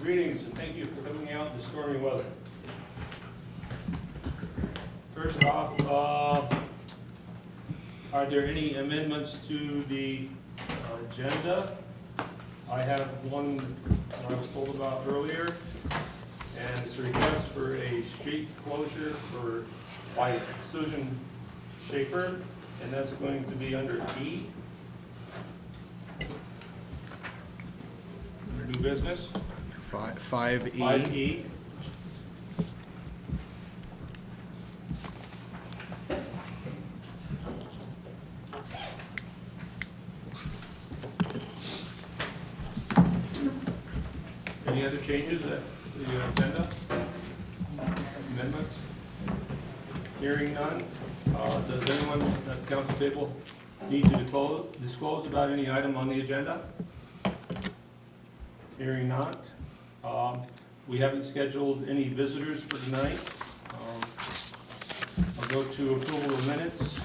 Greetings and thank you for coming out in the stormy weather. First off, are there any amendments to the agenda? I have one that I was told about earlier, and it's a request for a street closure by Susan Schaefer, and that's going to be under E. Under new business. 5E. 5E. Any other changes to the agenda? Amendments? Hearing none. Does anyone at the council table need to disclose about any item on the agenda? Hearing none. We haven't scheduled any visitors for tonight. I'll go to approval of minutes.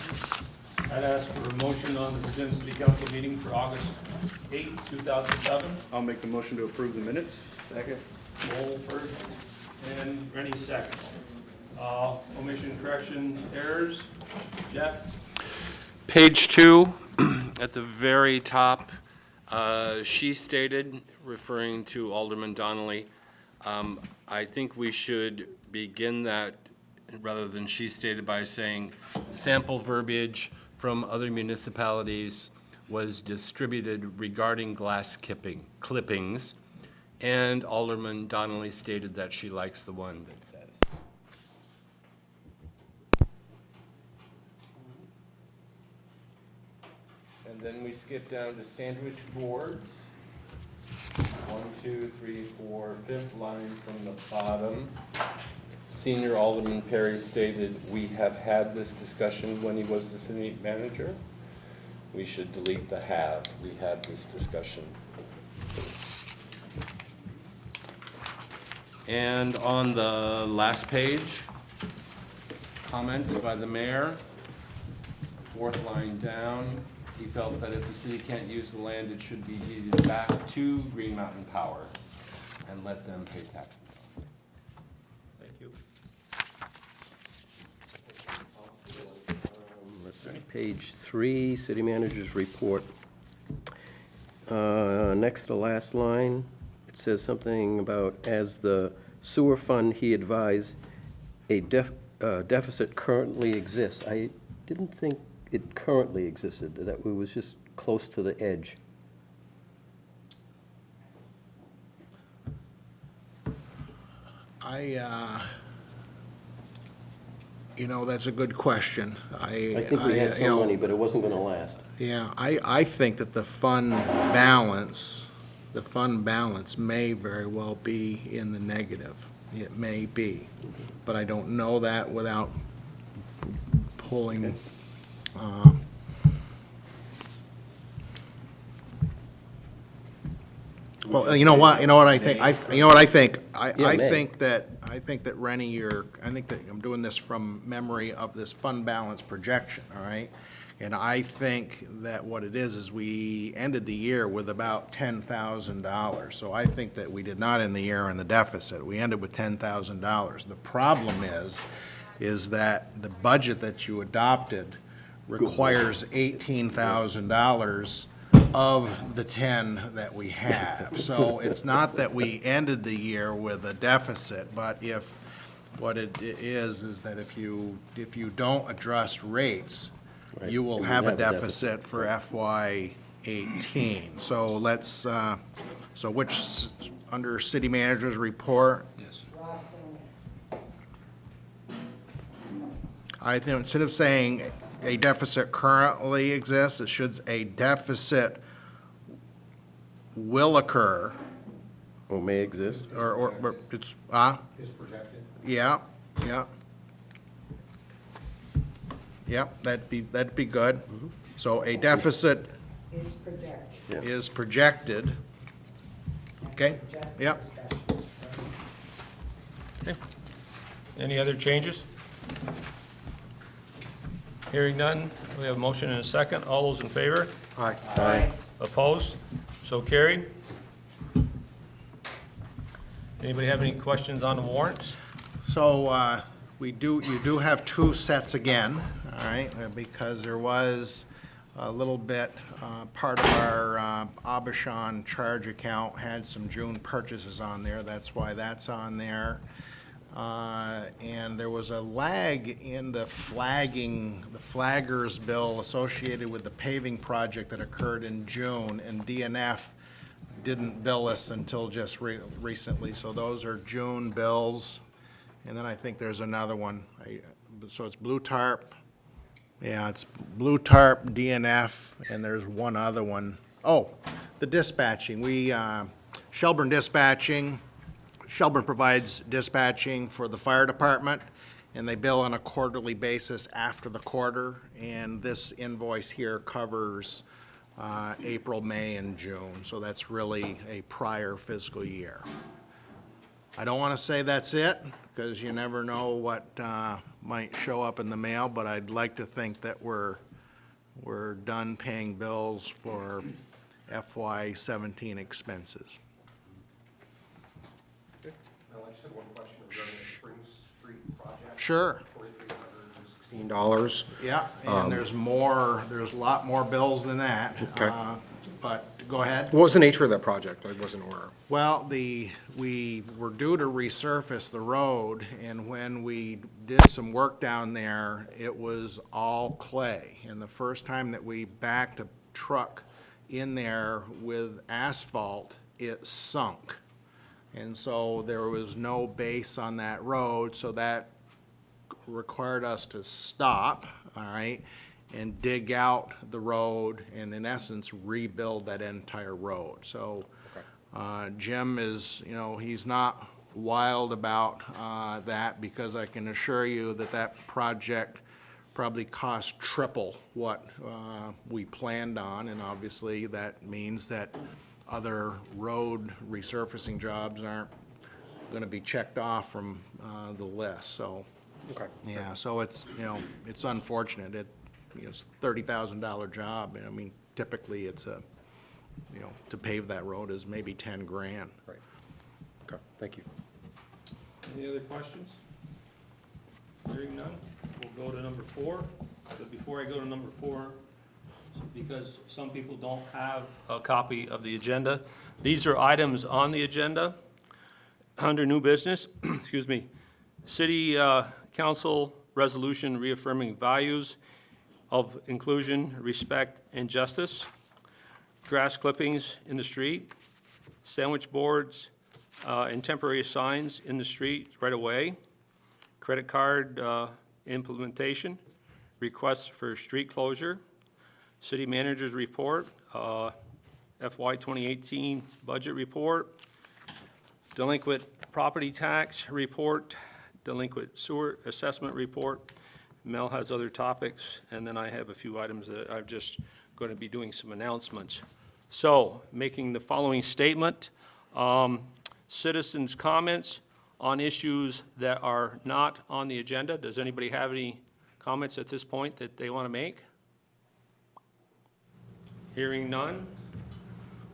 I'd ask for a motion on the Vergennes City Council meeting for August 8, 2007. I'll make the motion to approve the minutes. Second. Lowell first and Rennie second. Omission, corrections, errors. Jeff? Page 2, at the very top, she stated, referring to Alderman Donnelly, I think we should begin that, rather than she stated, by saying sample verbiage from other municipalities was distributed regarding glass clippings, and Alderman Donnelly stated that she likes the one that says. And then we skip down to sandwich boards. 1, 2, 3, 4, fifth line from the bottom. Senior Alderman Perry stated, "We have had this discussion when he was the city manager." We should delete the have. We had this discussion. And on the last page, comments by the mayor, fourth line down. He felt that if the city can't use the land, it should be deeded back to Green Mountain Power and let them pay taxes. Thank you. Page 3, city manager's report. Next to last line, it says something about, as the sewer fund, he advised, a deficit currently exists. I didn't think it currently existed, that it was just close to the edge. That's a good question. I think we had some money, but it wasn't going to last. Yeah, I think that the fund balance may very well be in the negative. It may be, but I don't know that without pulling. Okay. Well, you know what I think, I think that Rennie, I'm doing this from memory of this fund balance projection, all right? And I think that what it is we ended the year with about $10,000. So I think that we did not end the year in the deficit. We ended with $10,000. The problem is that the budget that you adopted requires $18,000 of the 10 that we have. So it's not that we ended the year with a deficit, but what it is that if you don't address rates, Right. you will have a deficit for FY '18. So let's, under city manager's report? Yes. I think instead of saying a deficit currently exists, it should, a deficit will occur, Or may exist. or it's, Is projected. yeah. Yeah, that'd be good. So a deficit Yeah. is projected. Okay, yep. Okay. Any other changes? Hearing none, we have a motion and a second. All those in favor? Aye. Aye. Opposed? So carried. Anybody have any questions on the warrants? So, you do have two sets again, all right, because there was a little bit, part of our Abishon charge account had some June purchases on there, that's why that's on there. And there was a lag in the flaggers bill associated with the paving project that occurred in June, and DNF didn't bill us until just recently, so those are June bills. And then I think there's another one, so it's Blue Tarp, yeah, it's Blue Tarp, DNF, and there's one other one. Oh, the dispatching, Shelburne Dispatching, Shelburne provides dispatching for the fire department, and they bill on a quarterly basis after the quarter, and this invoice here covers April, May, and June, so that's really a prior fiscal year. I don't want to say that's it, because you never know what might show up in the mail, but I'd like to think that we're done paying bills for FY17 expenses. I just had one question regarding the Spring Street project. Sure. $4,316. Yeah, and there's a lot more bills than that. Okay. But go ahead. What was the nature of that project? I wasn't aware. Well, we were due to resurface the road, and when we did some work down there, it was all clay. And the first time that we backed a truck in there with asphalt, it sunk. And so there was no base on that road, so that required us to stop, all right, and dig out the road and in essence rebuild that entire road. So Jim is, he's not wild about that, because I can assure you that that project probably cost triple what we planned on, and obviously that means that other road resurfacing jobs aren't going to be checked off from the list. So, Okay. yeah, so it's, it's unfortunate. It's a $30,000 job, and I mean, typically it's to pave that road is maybe 10 grand. Right. Okay, thank you. Any other questions? Hearing none, we'll go to number 4. But before I go to number 4, because some people don't have a copy of the agenda, these are items on the agenda under new business, excuse me, City Council resolution reaffirming values of inclusion, respect, and justice, grass clippings in the street, sandwich boards and temporary signs in the street right away, credit card implementation, requests for street closure, city manager's report, FY 2018 budget report, delinquent property tax report, delinquent sewer assessment report. Mel has other topics, and then I have a few items that I'm just going to be doing some announcements. So, making the following statement, citizens' comments on issues that are not on the agenda. Does anybody have any comments at this point that they want to make? Hearing none,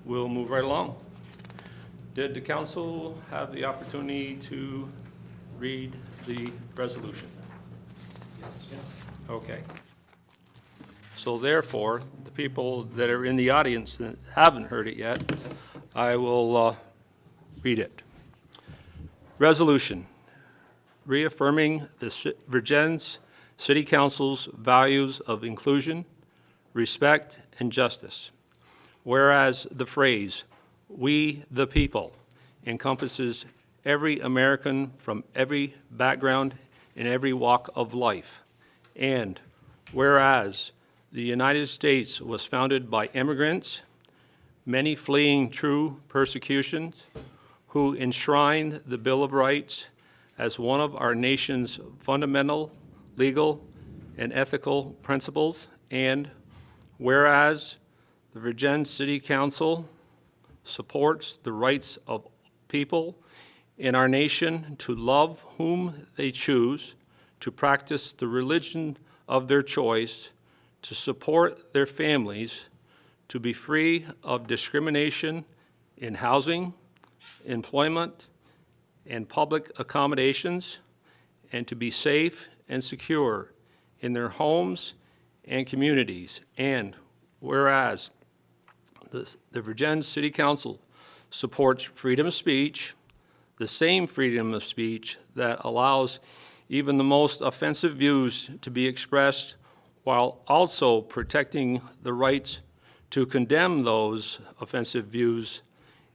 we'll move right along. Did the council have the opportunity to read the resolution? Okay. So therefore, the people that are in the audience that haven't heard it yet, I will read it. Resolution reaffirming the Vergennes City Council's values of inclusion, respect, and justice. Whereas the phrase, "we the people," encompasses every American from every background in every walk of life. And whereas the United States was founded by immigrants, many fleeing true persecutions, who enshrined the Bill of Rights as one of our nation's fundamental legal and ethical principles, and whereas the Vergennes City Council supports the rights of people in our nation to love whom they choose, to practice the religion of their choice, to support their families, to be free of discrimination in housing, employment, and public accommodations, and to be safe and secure in their homes and communities. And whereas the Vergennes City Council supports freedom of speech, the same freedom of speech that allows even the most offensive views to be expressed, while also protecting the rights to condemn those offensive views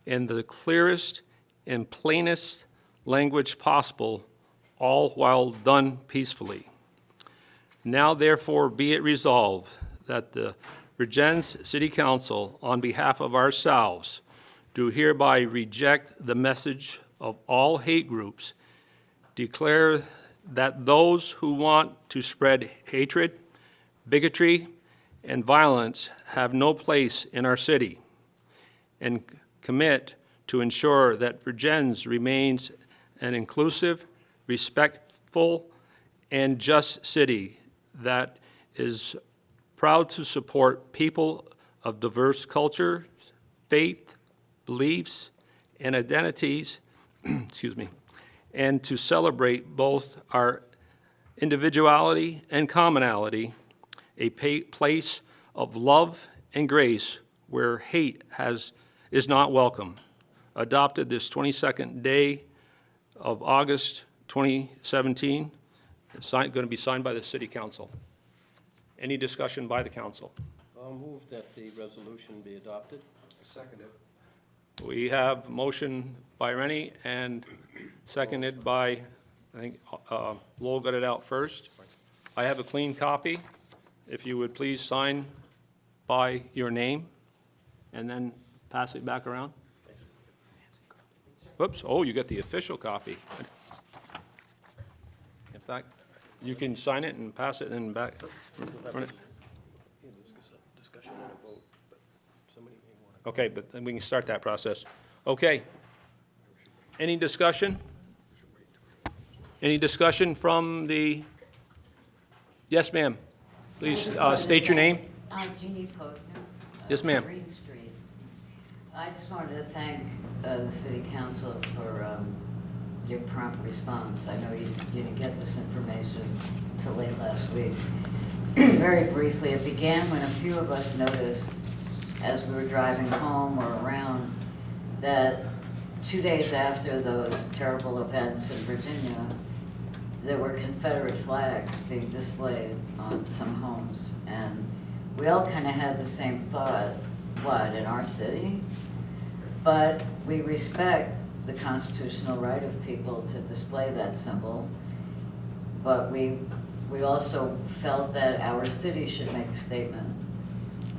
in the clearest and plainest language possible, all while done peacefully. Now therefore be it resolved that the Vergennes City Council, on behalf of ourselves, do hereby reject the message of all hate groups, declare that those who want to spread hatred, bigotry, and violence have no place in our city, and commit to ensure that Vergennes remains an inclusive, respectful, and just city that is proud to support people of diverse cultures, faith, beliefs, and identities, excuse me, and to celebrate both our individuality and commonality, a place of love and grace where hate is not welcome. Adopted this 22nd day of August 2017. It's going to be signed by the City Council. Any discussion by the council? I'll move that the resolution be adopted. Seconded. We have motion by Rennie and seconded by, I think, Lowell got it out first. I have a clean copy. If you would please sign by your name and then pass it back around. Whoops, oh, you got the official copy. In fact, you can sign it and pass it and back. Okay, but then we can start that process. Okay. Any discussion? Any discussion from the, yes, ma'am. Please state your name. Jeannie Posner. Yes, ma'am. Green Street. I just wanted to thank the city council for your prompt response. I know you didn't get this information until late last week. Very briefly, it began when a few of us noticed as we were driving home or around that 2 days after those terrible events in Virginia, there were Confederate flags being displayed on some homes. And we all kind of had the same thought, what, in our city? But we respect the constitutional right of people to display that symbol. But we also felt that our city should make a statement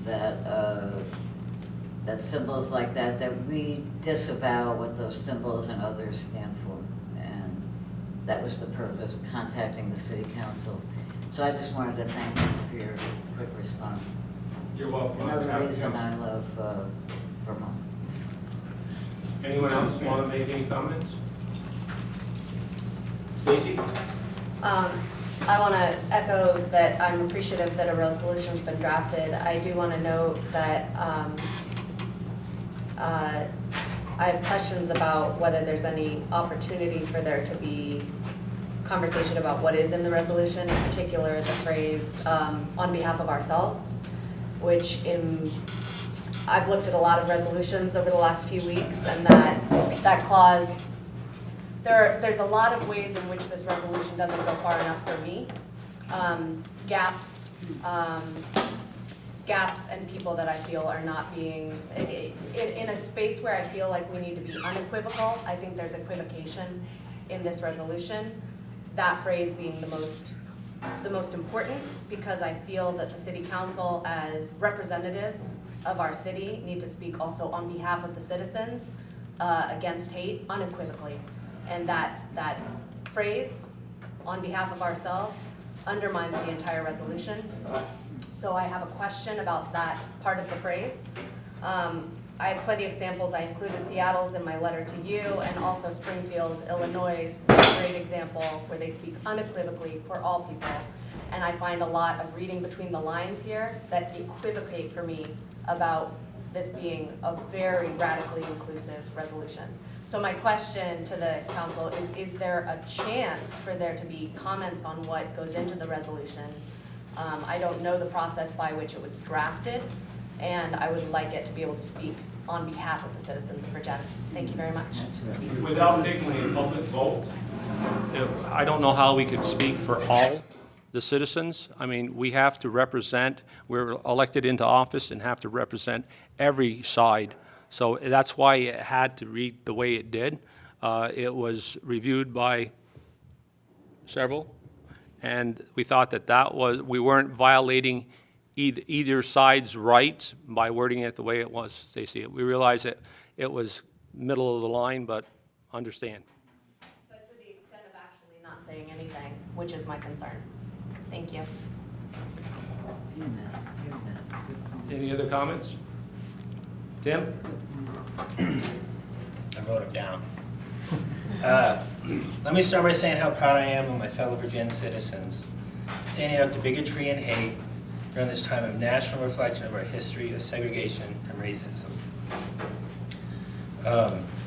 that symbols like that we disavow what those symbols and others stand for. And that was the purpose of contacting the city council. So I just wanted to thank you for your quick response. You're welcome. Another reason I love Vermont. Anyone else want to make any comments? Stacy? I want to echo that I'm appreciative that a resolution's been drafted. I do want to note that I have questions about whether there's any opportunity for there to be conversation about what is in the resolution, in particular the phrase on behalf of ourselves, which I've looked at a lot of resolutions over the last few weeks, and that clause, there's a lot of ways in which this resolution doesn't go far enough for me. Gaps and people that I feel are not being, in a space where I feel like we need to be unequivocal. I think there's equivocation in this resolution. That phrase being the most important, because I feel that the city council, as representatives of our city, need to speak also on behalf of the citizens against hate unequivocally. And that phrase, on behalf of ourselves, undermines the entire resolution. So I have a question about that part of the phrase. I have plenty of samples. I included Seattle's in my letter to you, and also Springfield, Illinois is a great example where they speak unequivocally for all people. And I find a lot of reading between the lines here that equivocate for me about this being a very radically inclusive resolution. So my question to the council is there a chance for there to be comments on what goes into the resolution? I don't know the process by which it was drafted, and I would like it to be able to speak on behalf of the citizens of Vergennes. Thank you very much. Without taking a public vote, I don't know how we could speak for all the citizens. I mean, we have to represent, we're elected into office and have to represent every side. So that's why it had to read the way it did. It was reviewed by several, and we thought that we weren't violating either side's rights by wording it the way it was, Stacy. We realized that it was middle of the line, but understand. But to the extent of actually not saying anything, which is my concern. Thank you. Any other comments? Tim? I wrote it down. Let me start by saying how proud I am of my fellow Vergennes citizens, standing up to bigotry and hate during this time of national reflection of our history of segregation and racism.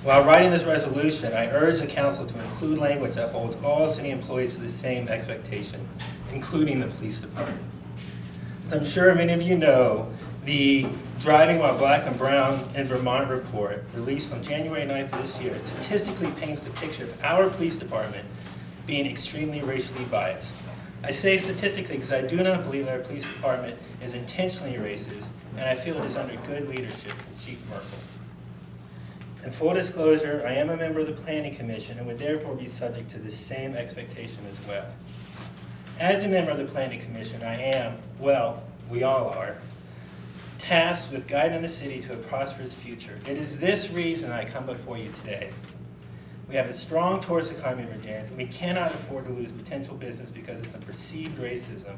While writing this resolution, I urge the council to include language that holds all city employees to the same expectation, including the police department. As I'm sure many of you know, the Driving While Black and Brown in Vermont report, released on January 9th of this year, statistically paints the picture of our police department being extremely racially biased. I say statistically because I do not believe that our police department is intentionally racist, and I feel it is under good leadership from Chief Merkel. In full disclosure, I am a member of the Planning Commission and would therefore be subject to the same expectation as well. As a member of the Planning Commission, I am, well, we all are, tasked with guiding the city to a prosperous future. It is this reason I come before you today. We have a strong tourist economy in Vergennes, and we cannot afford to lose potential business because of some perceived racism,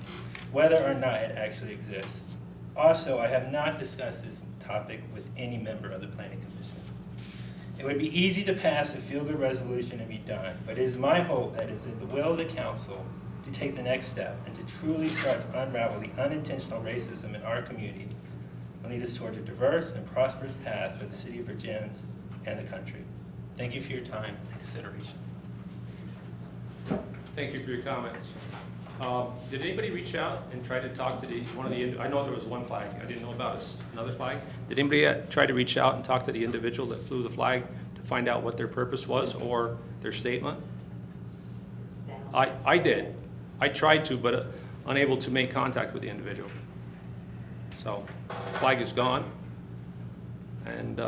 whether or not it actually exists. Also, I have not discussed this topic with any member of the Planning Commission. It would be easy to pass a feel-good resolution and be done, but it is my hope that it is in the will of the council to take the next step and to truly start to unravel the unintentional racism in our community and lead us towards a diverse and prosperous path for the city of Vergennes and the country. Thank you for your time and consideration. Thank you for your comments. Did anybody reach out and try to talk to one of the, I know there was one flag, I didn't know about another flag. Did anybody try to reach out and talk to the individual that flew the flag to find out what their purpose was or their statement? I did. I tried to, but unable to make contact with the individual. So, flag is gone. And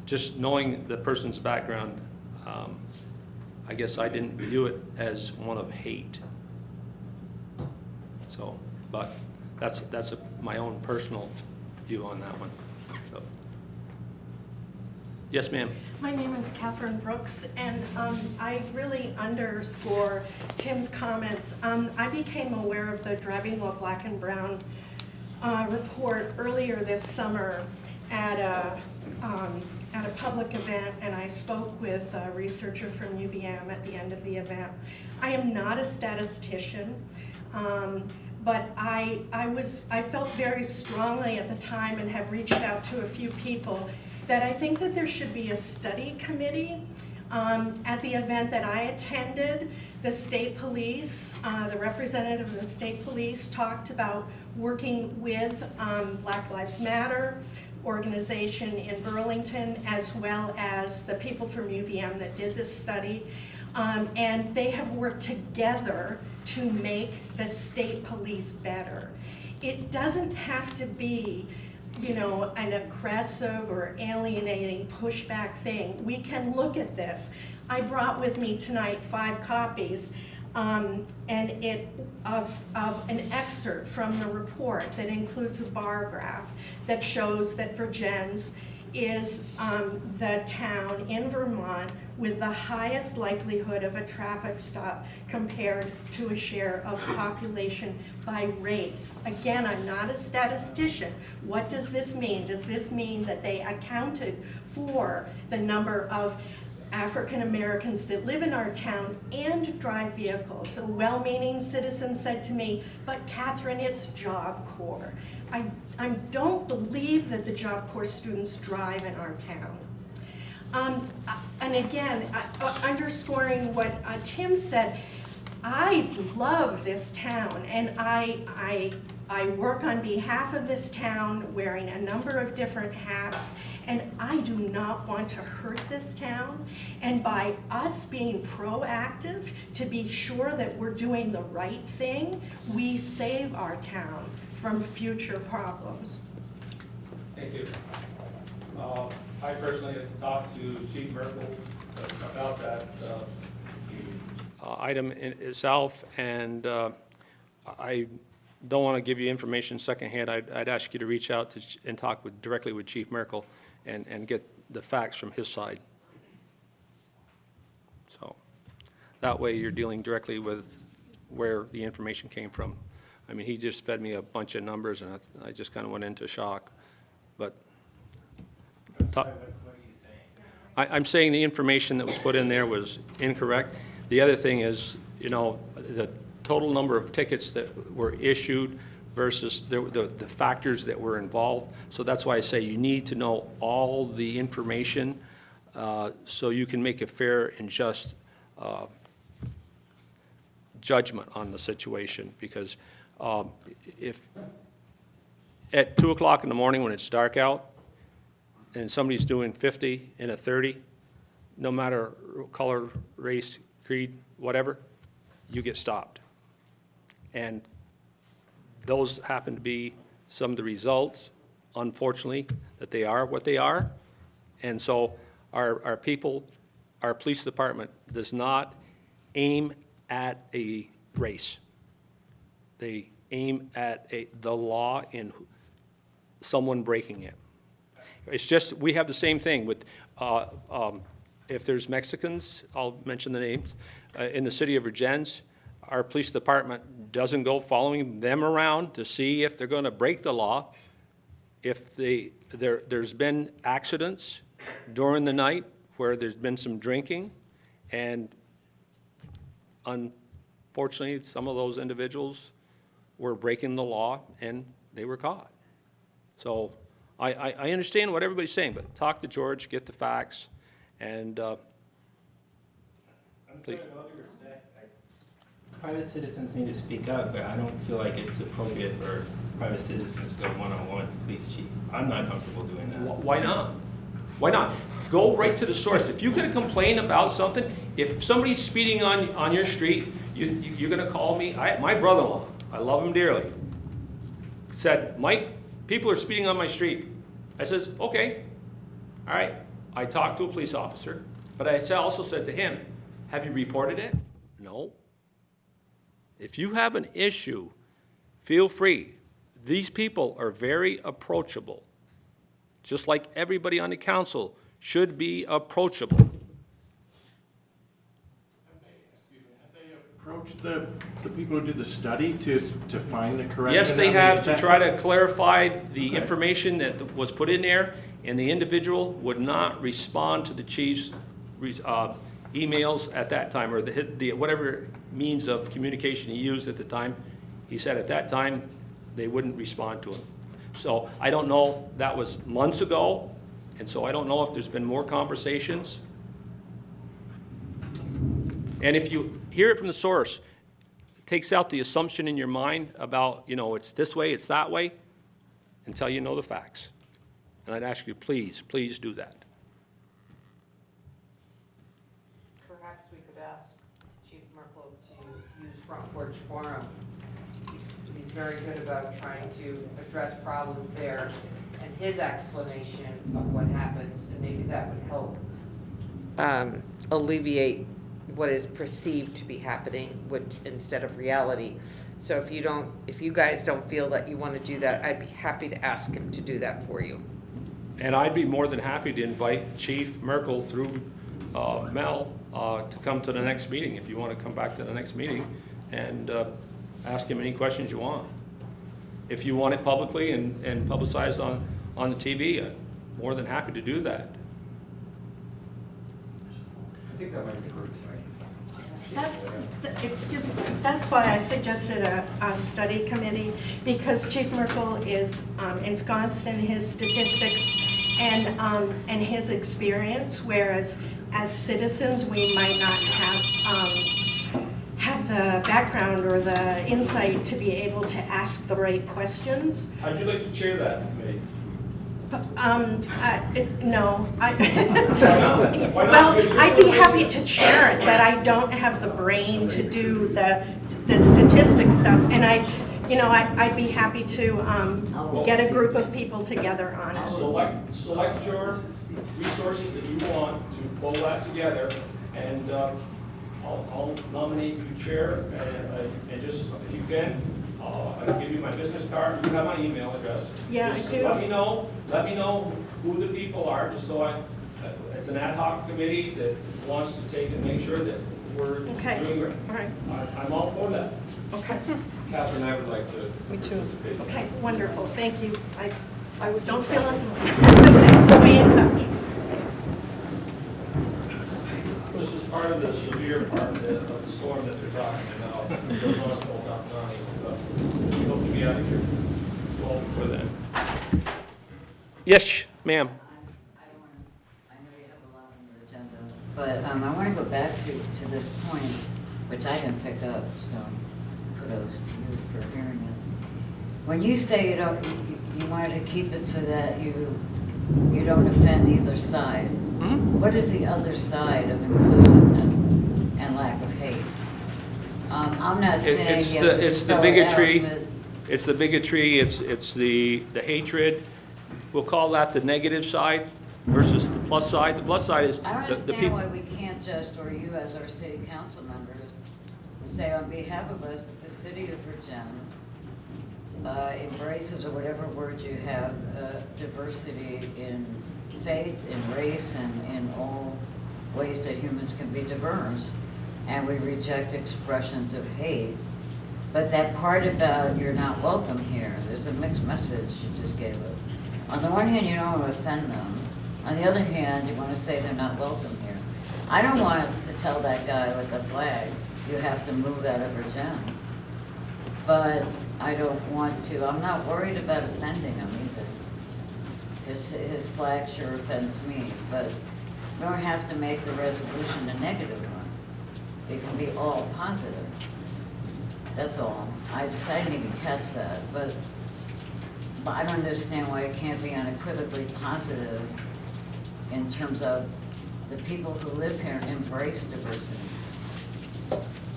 just knowing the person's background, I guess I didn't view it as one of hate. So, but that's my own personal view on that one. So, yes, ma'am. My name is Catherine Brooks, and I really underscore Tim's comments. I became aware of the Driving While Black and Brown report earlier this summer at a public event, and I spoke with a researcher from VCAM at the end of the event. I am not a statistician, but I felt very strongly at the time and have reached out to a few people that I think that there should be a study committee. At the event that I attended, the state police, the representative of the state police talked about working with Black Lives Matter organization in Burlington, as well as the people from UVM that did this study. And they have worked together to make the state police better. It doesn't have to be, you know, an aggressive or alienating pushback thing. We can look at this. I brought with me tonight 5 copies of an excerpt from the report that includes a bar graph that shows that Vergennes is the town in Vermont with the highest likelihood of a traffic stop compared to a share of population by race. Again, I'm not a statistician. What does this mean? Does this mean that they accounted for the number of African Americans that live in our town and drive vehicles? A well-meaning citizen said to me, but Catherine, it's Job Corps. I don't believe that the Job Corps students drive in our town. And again, underscoring what Tim said, I love this town, and I work on behalf of this town, wearing a number of different hats, and I do not want to hurt this town. And by us being proactive to be sure that we're doing the right thing, we save our town from future problems. Thank you. I personally have talked to Chief Merkel about that item in itself, and I don't want to give you information secondhand. I'd ask you to reach out and talk directly with Chief Merkel and get the facts from his side. So that way you're dealing directly with where the information came from. I mean, he just fed me a bunch of numbers, and I just kind of went into shock. But I'm saying the information that was put in there was incorrect. The other thing is, you know, the total number of tickets that were issued versus the factors that were involved. So that's why I say you need to know all the information so you can make a fair and just judgment on the situation. Because if at 2 o'clock in the morning when it's dark out and somebody's doing 50 in a 30, no matter color, race, creed, whatever, you get stopped. And those happen to be some of the results, unfortunately, that they are what they are. And so our people, our police department does not aim at a race. They aim at the law and someone breaking it. It's just, we have the same thing with, if there's Mexicans, I'll mention the names, in the city of Vergennes, our police department doesn't go following them around to see if they're going to break the law. If there's been accidents during the night where there's been some drinking, and unfortunately, some of those individuals were breaking the law and they were caught. So I understand what everybody's saying, but talk to George, get the facts, and please. Private citizens need to speak up, but I don't feel like it's appropriate for private citizens to go one-on-one with the police chief. I'm not comfortable doing that. Why not? Why not? Go right to the source. If you're going to complain about something, if somebody's speeding on your street, you're going to call me. My brother-in-law, I love him dearly, said, Mike, people are speeding on my street. I says, okay, all right. I talked to a police officer, but I also said to him, have you reported it? No. If you have an issue, feel free. These people are very approachable. Just like everybody on the council should be approachable. Have they approached the people who did the study to find the correction? Yes, they have, to try to clarify the information that was put in there, and the individual would not respond to the chief's emails at that time, or the whatever means of communication he used at the time. He said at that time, they wouldn't respond to him. So I don't know, that was months ago, and so I don't know if there's been more conversations. And if you hear it from the source, it takes out the assumption in your mind about, you know, it's this way, it's that way, until you know the facts. And I'd ask you, please, please do that. Perhaps we could ask Chief Merkel to use Front Porch Forum. He's very good about trying to address problems there, and his explanation of what happens, and maybe that would help alleviate what is perceived to be happening instead of reality. So if you guys don't feel that you want to do that, I'd be happy to ask him to do that for you. And I'd be more than happy to invite Chief Merkel through Mel to come to the next meeting, if you want to come back to the next meeting and ask him any questions you want. If you want it publicly and publicized on the TV, I'm more than happy to do that. I think that might be great. That's why I suggested a study committee, because Chief Merkel is ensconced in his statistics and his experience, whereas as citizens, we might not have the background or the insight to be able to ask the right questions. How'd you like to chair that committee? No, Why not? well, I'd be happy to chair it, but I don't have the brain to do the statistics stuff. And I'd be happy to get a group of people together on it. Select your resources that you want to pull that together, and I'll nominate you chair, and just, if you can, I'll give you my business card, you have my email address. Yeah, Just I do. Let me know who the people are, just so it's an ad hoc committee that wants to take and make sure that we're Okay. doing it. All right, I'm all for that. okay. Catherine, I would like to Me too. participate. Okay, wonderful, thank you. I don't feel as alone. Thanks, I'll be in touch. This is part of the severe part of the storm that they're talking about. It goes on all down County, but we hope to be out of here well before then. Yes, ma'am. I know you have a lot on your agenda, but I want to go back to this point, which I didn't pick up, so kudos to you for hearing it. When you say you wanted to keep it so that you don't offend either side, what is the other side of inclusiveness and lack of hate? I'm not saying It's you have to the spell it bigotry, out, but it's the bigotry, it's the hatred. We'll call that the negative side versus the plus side. The plus side is I don't the understand people. why we can't just, or you as our city council members, say on behalf of us that the city of Vergennes embraces, or whatever word you have, diversity in faith, in race, and in all ways that humans can be diverse, and we reject expressions of hate. But that part about you're not welcome here, there's a mixed message you just gave us. On the one hand, you don't want to offend them. On the other hand, you want to say they're not welcome here. I don't want to tell that guy with the flag, you have to move out of Vergennes. But I don't want to, I'm not worried about offending him either. His flag sure offends me, but we don't have to make the resolution a negative one. It can be all positive. That's all. I didn't even catch that, but I don't understand why it can't be unequivocally positive in terms of the people who live here embrace diversity.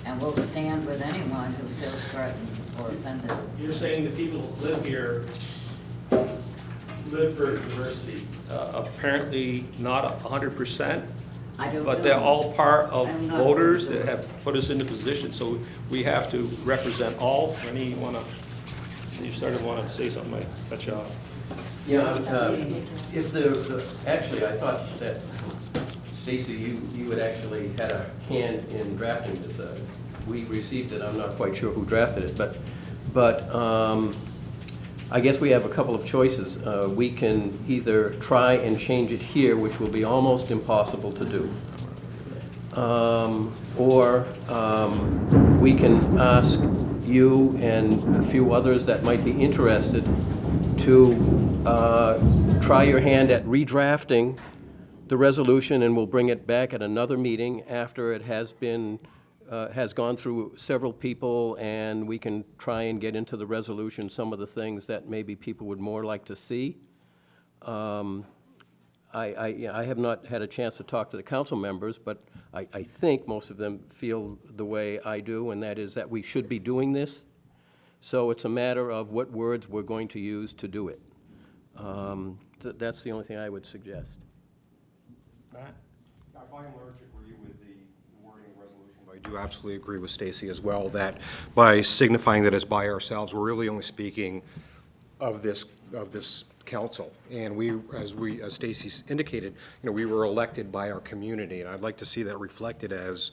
And we'll stand with anyone who feels threatened or offended. You're saying the people who live here live for diversity. Apparently not 100%, I don't but know. they're all part of I'm not voters sure. that have put us into position. So we have to represent all. Rennie, you started wanting to say something, I cut you off. Yeah, actually, I thought that, Stacy, you had actually had a hand in drafting this. We received it, I'm not quite sure who drafted it, but I guess we have a couple of choices. We can either try and change it here, which will be almost impossible to do, or we can ask you and a few others that might be interested to try your hand at redrafting the resolution, and we'll bring it back at another meeting after it has been, has gone through several people, and we can try and get into the resolution some of the things that maybe people would more like to see. I have not had a chance to talk to the council members, but I think most of them feel the way I do, and that is that we should be doing this. So it's a matter of what words we're going to use to do it. That's the only thing I would suggest. I by and large agree with the wording of the resolution, but I do absolutely agree with Stacy as well, that by signifying that it's by ourselves, we're really only speaking of this council. And as Stacy indicated, we were elected by our community, and I'd like to see that reflected as,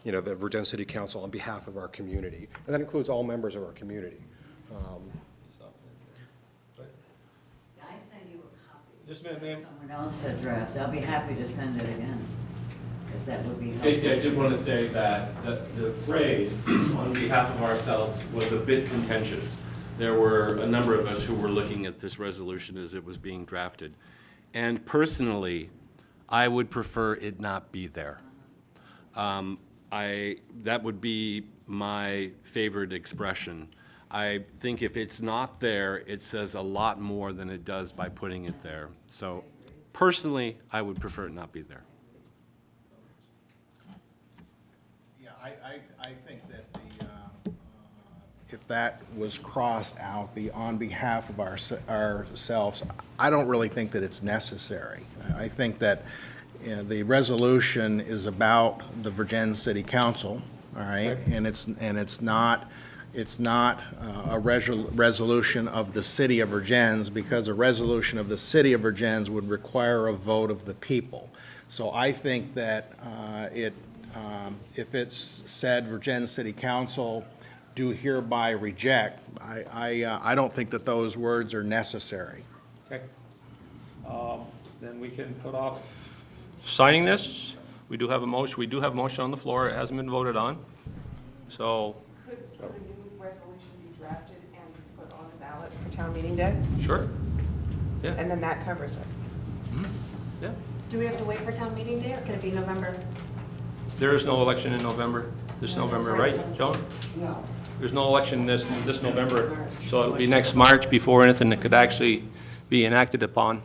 the Vergennes City Council on behalf of our community. And that includes all members of our community. I send you a copy. Yes, ma'am. Someone else had drafted. I'll be happy to send it again, if that would be helpful. Stacy, I did want to say that the phrase, on behalf of ourselves, was a bit contentious. There were a number of us who were looking at this resolution as it was being drafted. And personally, I would prefer it not be there. That would be my favorite expression. I think if it's not there, it says a lot more than it does by putting it there. So personally, I would prefer it not be there. Yeah, I think that if that was crossed out, the on behalf of ourselves, I don't really think that it's necessary. I think that the resolution is about the Vergennes City Council, all right? And it's not a resolution of the city of Vergennes, because a resolution of the city of Vergennes would require a vote of the people. So I think that if it's said Vergennes City Council do hereby reject, I don't think that those words are necessary. Okay. Then we can put off signing this. We do have a motion on the floor. It hasn't been voted on. So, Could a new resolution be drafted and put on the ballot for town meeting day? sure. Yeah, And then that covers it. yeah. Do we have to wait for town meeting day, or can it be November? There is no election in November, this November, right, Joan? No. There's no election this November, so it'll be next March before anything that could actually be enacted upon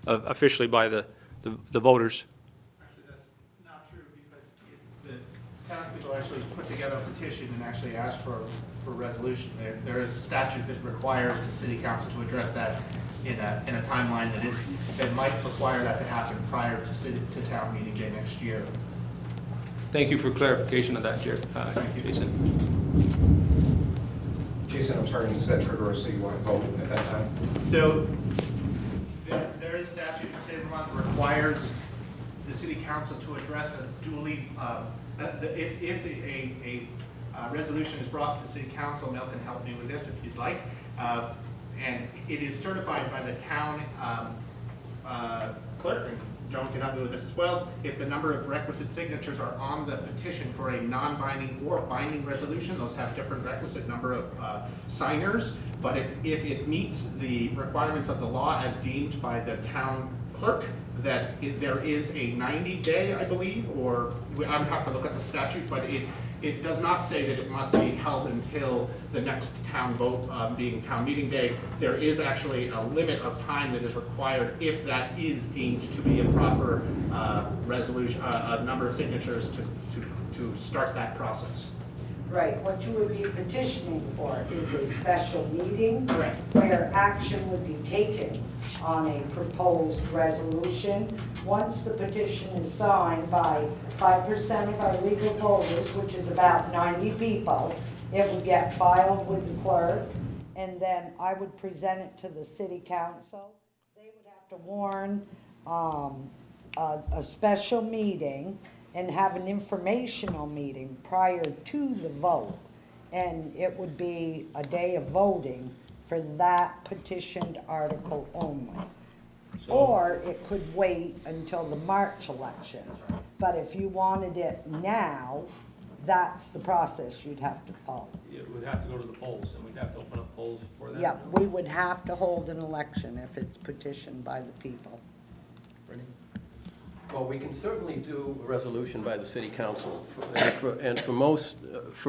officially by the voters. Actually, that's not true, because if the townspeople actually put together a petition and actually ask for a resolution, there is a statute that requires the city council to address that in a timeline that might require that to happen prior to town meeting day next year. Thank you for clarification of that, Chair. Jason. Jason, I'm sorry, does that trigger us so you want to vote at that time? So there is statute in the state of Vermont that requires the city council to address a duly, if a resolution is brought to the city council, Mel can help me with this if you'd like, and it is certified by the town clerk, and Joan can help me with this as well, if the number of requisite signatures are on the petition for a non-binding or binding resolution, those have different requisite number of signers, but if it meets the requirements of the law as deemed by the town clerk, that there is a 90-day, I believe, or I would have to look at the statute, but it does not say that it must be held until the next town vote, being town meeting day. There is actually a limit of time that is required if that is deemed to be a proper resolution, a number of signatures to start that process. Right, what you would be petitioning for is a special meeting Correct. where action would be taken on a proposed resolution. Once the petition is signed by 5% of our legal voters, which is about 90 people, it would get filed with the clerk, and then I would present it to the city council. They would have to warn a special meeting and have an informational meeting prior to the vote. And it would be a day of voting for that petitioned article only. Or it could wait until the March election. But if you wanted it now, that's the process you'd have to follow. It would have to go to the polls, and we'd have to open up polls for that. Yeah, we would have to hold an election if it's petitioned by the people. Well, we can certainly do a resolution by the city council, and for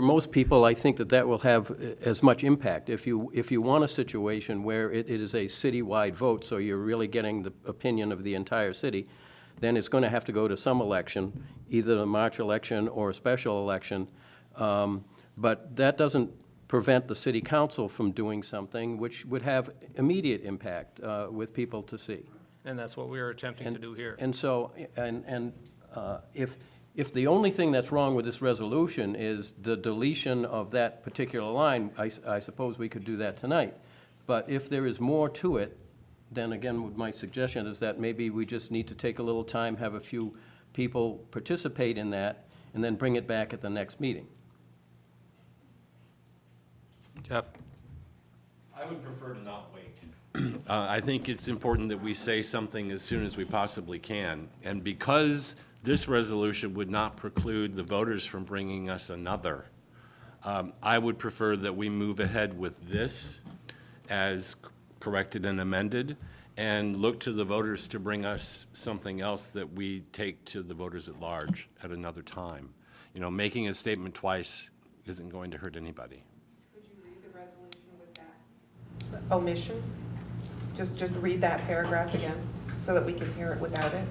most people, I think that will have as much impact. If you want a situation where it is a citywide vote, so you're really getting the opinion of the entire city, then it's going to have to go to some election, either a March election or a special election. But that doesn't prevent the city council from doing something which would have immediate impact with people to see. And that's what we are attempting to do here. And so, if the only thing that's wrong with this resolution is the deletion of that particular line, I suppose we could do that tonight. But if there is more to it, then again, my suggestion is that maybe we just need to take a little time, have a few people participate in that, and then bring it back at the next meeting. Jeff? I would prefer to not wait. I think it's important that we say something as soon as we possibly can. And because this resolution would not preclude the voters from bringing us another, I would prefer that we move ahead with this as corrected and amended, and look to the voters to bring us something else that we take to the voters at large at another time. You know, making a statement twice isn't going to hurt anybody. Could you read the resolution with that omission? Just read that paragraph again, so that we can hear it without it.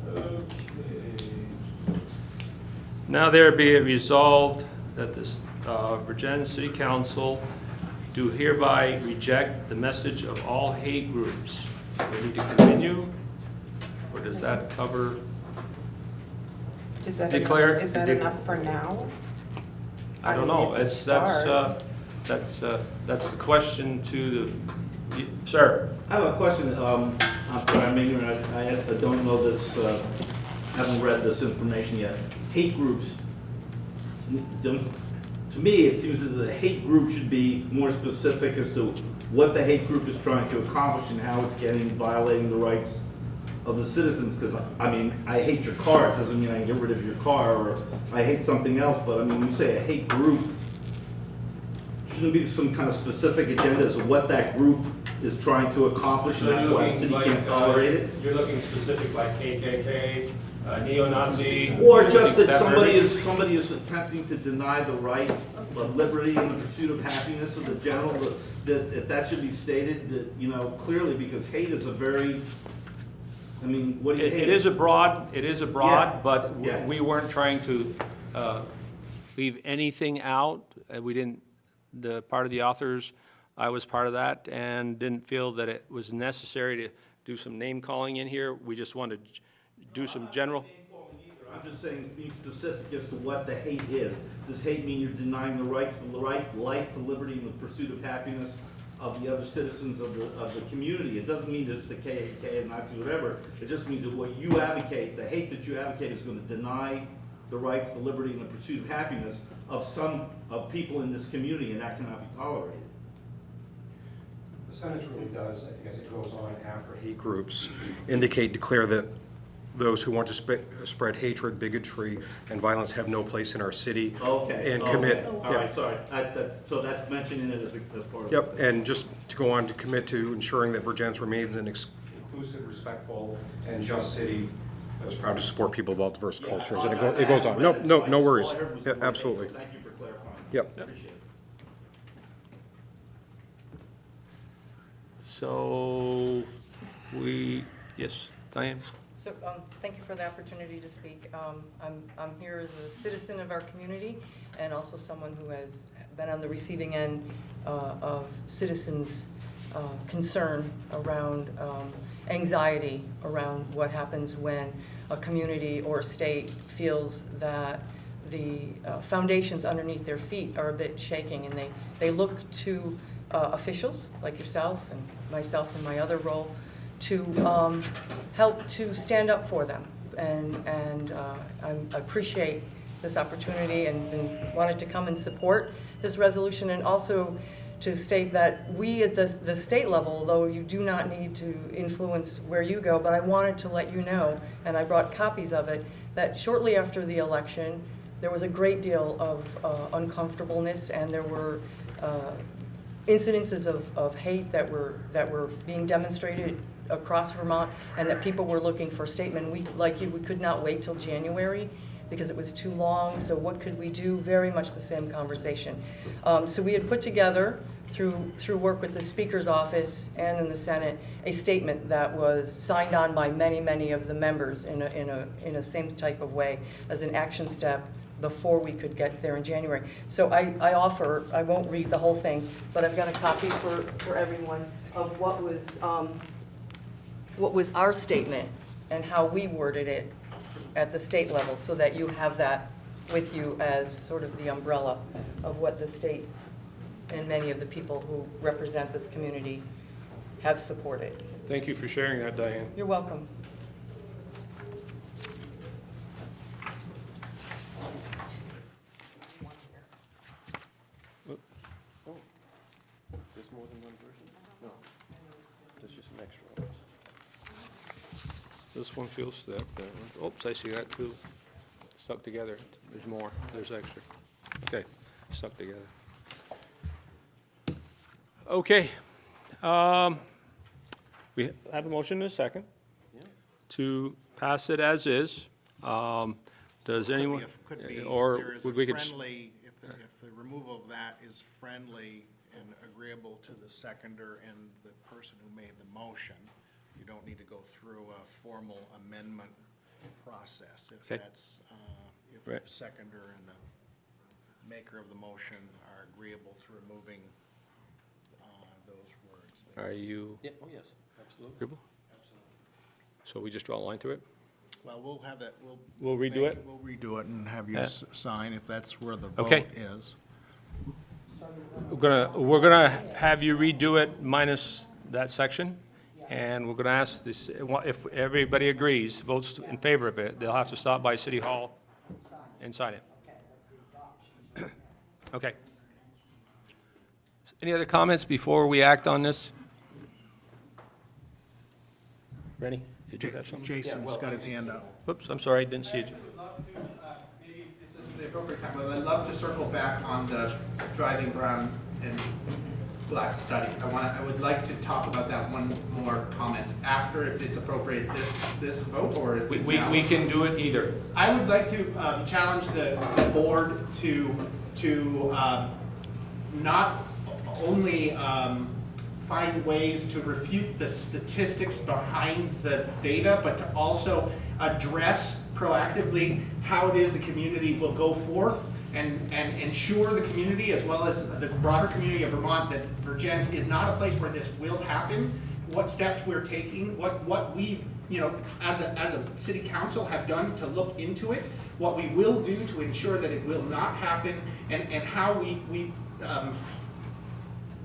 Okay. Now there be it resolved that this Vergennes City Council do hereby reject the message of all hate groups. Do we need to continue, or does that cover? Is that Declare- enough, is that enough for now? I don't know. That's the question to the, sir. I have a question. I'm sorry, I'm ignorant. I don't know this, haven't read this information yet. Hate groups. To me, it seems that the hate group should be more specific as to what the hate group is trying to accomplish and how it's violating the rights of the citizens. Because, I mean, I hate your car. It doesn't mean I can get rid of your car, or I hate something else. But, I mean, when you say a hate group, shouldn't be some kind of specific agenda as to what that group is trying to accomplish and that why the city can't tolerate it? You're looking specific like KKK, neo-Nazi? Or just that somebody is attempting to deny the rights of liberty and the pursuit of happiness of the general, that should be stated, that, you know, clearly, because hate is a very, I mean, what do you hate? It is abroad, Yeah. but Yeah. we weren't trying to leave anything out. We didn't, the part of the authors, I was part of that, and didn't feel that it was necessary to do some name calling in here. We just wanted to do some general. I'm just saying, be specific as to what the hate is. Does hate mean you're denying the right to life, the liberty, and the pursuit of happiness of the other citizens of the community? It doesn't mean it's the KKK and Nazi, whatever. It just means that what you advocate, the hate that you advocate, is going to deny the rights, the liberty, and the pursuit of happiness of people in this community, and that cannot be tolerated. The sentence really does, I think, as it goes on after hate groups, declare that those who want to spread hatred, bigotry, and violence have no place in our city. Okay. And commit. All right, sorry. So that's mentioned in it as part of. Yep, and just to go on to commit to ensuring that Vergennes remains an inclusive, respectful, and just city that is proud to support people of all diverse cultures. And it goes on. No worries. Yeah, absolutely. Thank you for clarifying. Yep. Appreciate it. So, yes, Diane? So, thank you for the opportunity to speak. I'm here as a citizen of our community and also someone who has been on the receiving end of citizens' concern around anxiety around what happens when a community or a state feels that the foundations underneath their feet are a bit shaking, and they look to officials like yourself and myself in my other role to help to stand up for them. And I appreciate this opportunity and wanted to come and support this resolution, and also to state that we at the state level, although you do not need to influence where you go, but I wanted to let you know, and I brought copies of it, that shortly after the election, there was a great deal of uncomfortableness, and there were incidences of hate that were being demonstrated across Vermont, and that people were looking for a statement. We, like you, we could not wait till January because it was too long. So what could we do? Very much the same conversation. So we had put together, through work with the Speaker's office and in the Senate, a statement that was signed on by many of the members in a same type of way as an action step before we could get there in January. So I offer, I won't read the whole thing, but I've got a copy for everyone of what was our statement and how we worded it at the state level, so that you have that with you as sort of the umbrella of what the state and many of the people who represent this community have supported. Thank you for sharing that, Diane. You're welcome. There's more than one version? No. There's just an extra one. This one feels that. Oops, I see that too. Stuck together. There's more. There's extra. Okay, stuck together. Okay. We have a motion and a second to pass it as is. Does anyone, Could be, or if there is a we could, friendly, if the removal of that is friendly and agreeable to the seconder and the person who made the motion, you don't need to go through a formal amendment process. If Okay. that's, if Right. the seconder and the maker of the motion are agreeable to removing those words. are you Yeah, oh, yes, absolutely. agreeable? So we just draw a line through it? Well, we'll have that, We'll redo it? We'll redo it and have you Yeah. sign if that's where the vote Okay. is. We're gonna have you redo it minus that section, and we're gonna ask this, if everybody agrees, votes in favor of it, they'll have to stop by City Hall and sign it. Okay. Any other comments before we act on this? Rennie, did you have something? Jason's got his hand up. Whoops, I'm sorry, I didn't see it. Maybe this isn't the appropriate time, but I'd love to circle back on the driving brown and black study. I would like to talk about that one more comment after, if it's appropriate, this vote, or if it's now. We can do it either. I would like to challenge the board to not only find ways to refute the statistics behind the data, but to also address proactively how it is the community will go forth and ensure the community, as well as the broader community of Vermont, that Vergennes is not a place where this will happen. What steps we're taking, what we've, as a city council have done to look into it, what we will do to ensure that it will not happen, and how we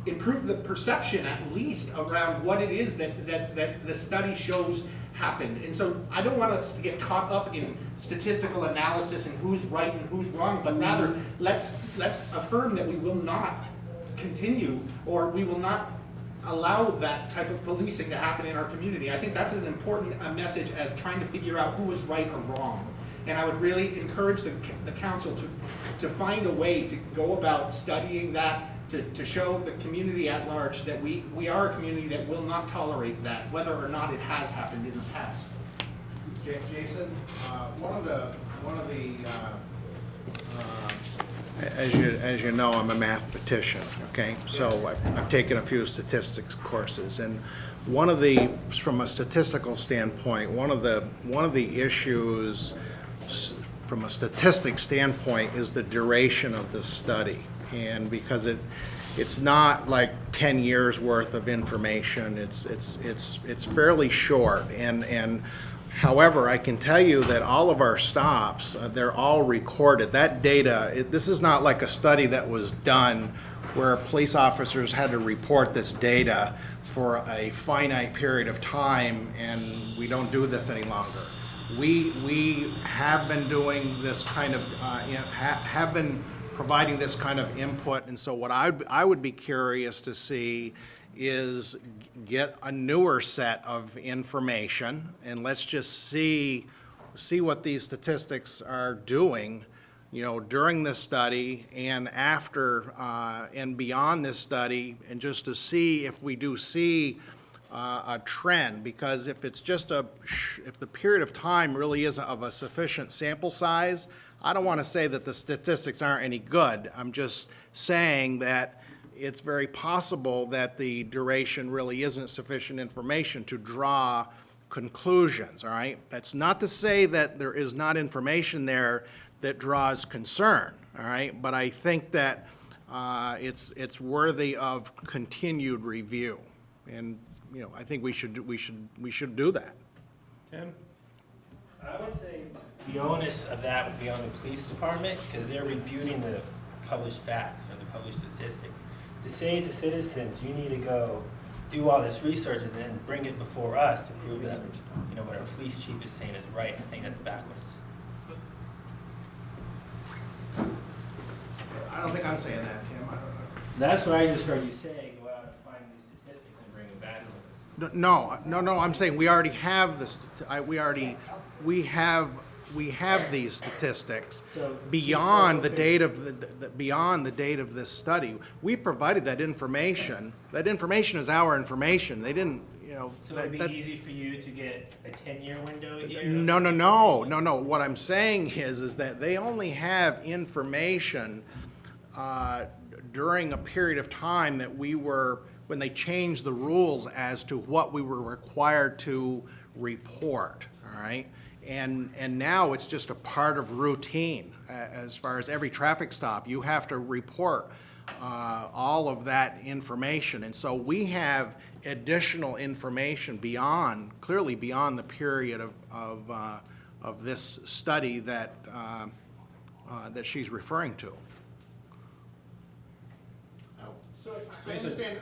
improve the perception, at least, around what it is that the study shows happened. And so I don't want us to get caught up in statistical analysis and who's right and who's wrong, but rather let's affirm that we will not continue, or we will not allow that type of policing to happen in our community. I think that's as important a message as trying to figure out who is right or wrong. And I would really encourage the council to find a way to go about studying that, to show the community at large that we are a community that will not tolerate that, whether or not it has happened in the past. Jason, as you know, I'm a mathematician, okay? So I've taken a few statistics courses, and from a statistical standpoint, one of the issues from a statistics standpoint is the duration of the study. And because it's not like 10 years worth of information, it's fairly short. And however, I can tell you that all of our stops, they're all recorded. That data, this is not like a study that was done where police officers had to report this data for a finite period of time, and we don't do this any longer. We have been doing this kind of, have been providing this kind of input, and so what I would be curious to see is get a newer set of information, and let's just see what these statistics are doing, during this study and after and beyond this study, and just to see if we do see a trend. Because if it's just if the period of time really isn't of a sufficient sample size, I don't want to say that the statistics aren't any good. I'm just saying that it's very possible that the duration really isn't sufficient information to draw conclusions, all right? That's not to say that there is not information there that draws concern, all right? But I think that it's worthy of continued review, and I think we should do that. Tim? I would say the onus of that would be on the police department, because they're reviewing the published facts or the published statistics. To say to citizens, you need to go do all this research and then bring it before us to prove that what our police chief is saying is right, I think that's backwards. I don't think I'm saying that, Tim. I don't know. That's what I just heard you say, go out and find these statistics and bring them back to us. No, I'm saying we already have this, we have we have these statistics So, beyond the date of beyond the date of this study. We provided that information. That information is our information. They didn't, you know. So it'd be easy for you to get a 10-year window here? No. What I'm saying is that they only have information during a period of time that when they changed the rules as to what we were required to report, all right? And now it's just a part of routine. As far as every traffic stop, you have to report all of that information. And so we have additional information clearly beyond the period of this study that she's referring to. So I understand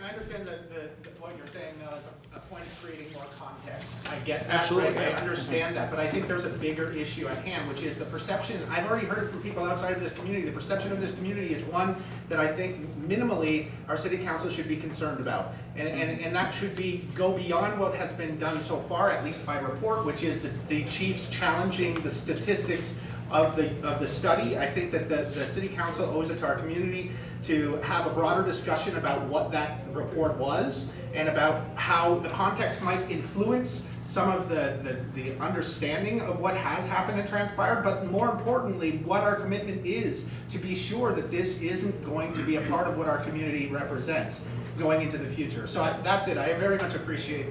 what you're saying though, as a point of creating more context. I get that. Absolutely. I understand that, but I think there's a bigger issue at hand, which is the perception. I've already heard from people outside of this community. The perception of this community is one that I think minimally our city council should be concerned about. And that should go beyond what has been done so far, at least by report, which is the chiefs challenging the statistics of the study. I think that the city council owes it to our community to have a broader discussion about what that report was and about how the context might influence some of the understanding of what has happened and transpired, but more importantly, what our commitment is to be sure that this isn't going to be a part of what our community represents going into the future. So that's it. I very much appreciate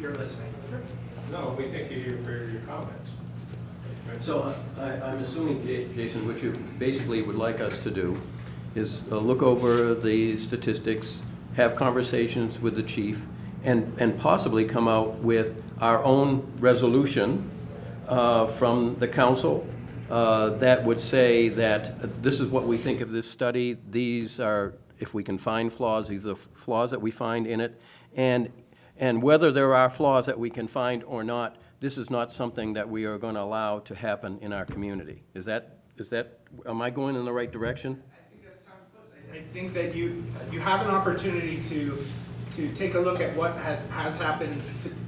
your listening. No, we thank you for your comments. So I'm assuming, Jason, what you basically would like us to do is look over the statistics, have conversations with the chief, and possibly come out with our own resolution from the council that would say that this is what we think of this study. These are, if we can find flaws, these are flaws that we find in it. And whether there are flaws that we can find or not, this is not something that we are going to allow to happen in our community. Is that, am I going in the right direction? I think that sounds close. I think that you have an opportunity to take a look at what has happened,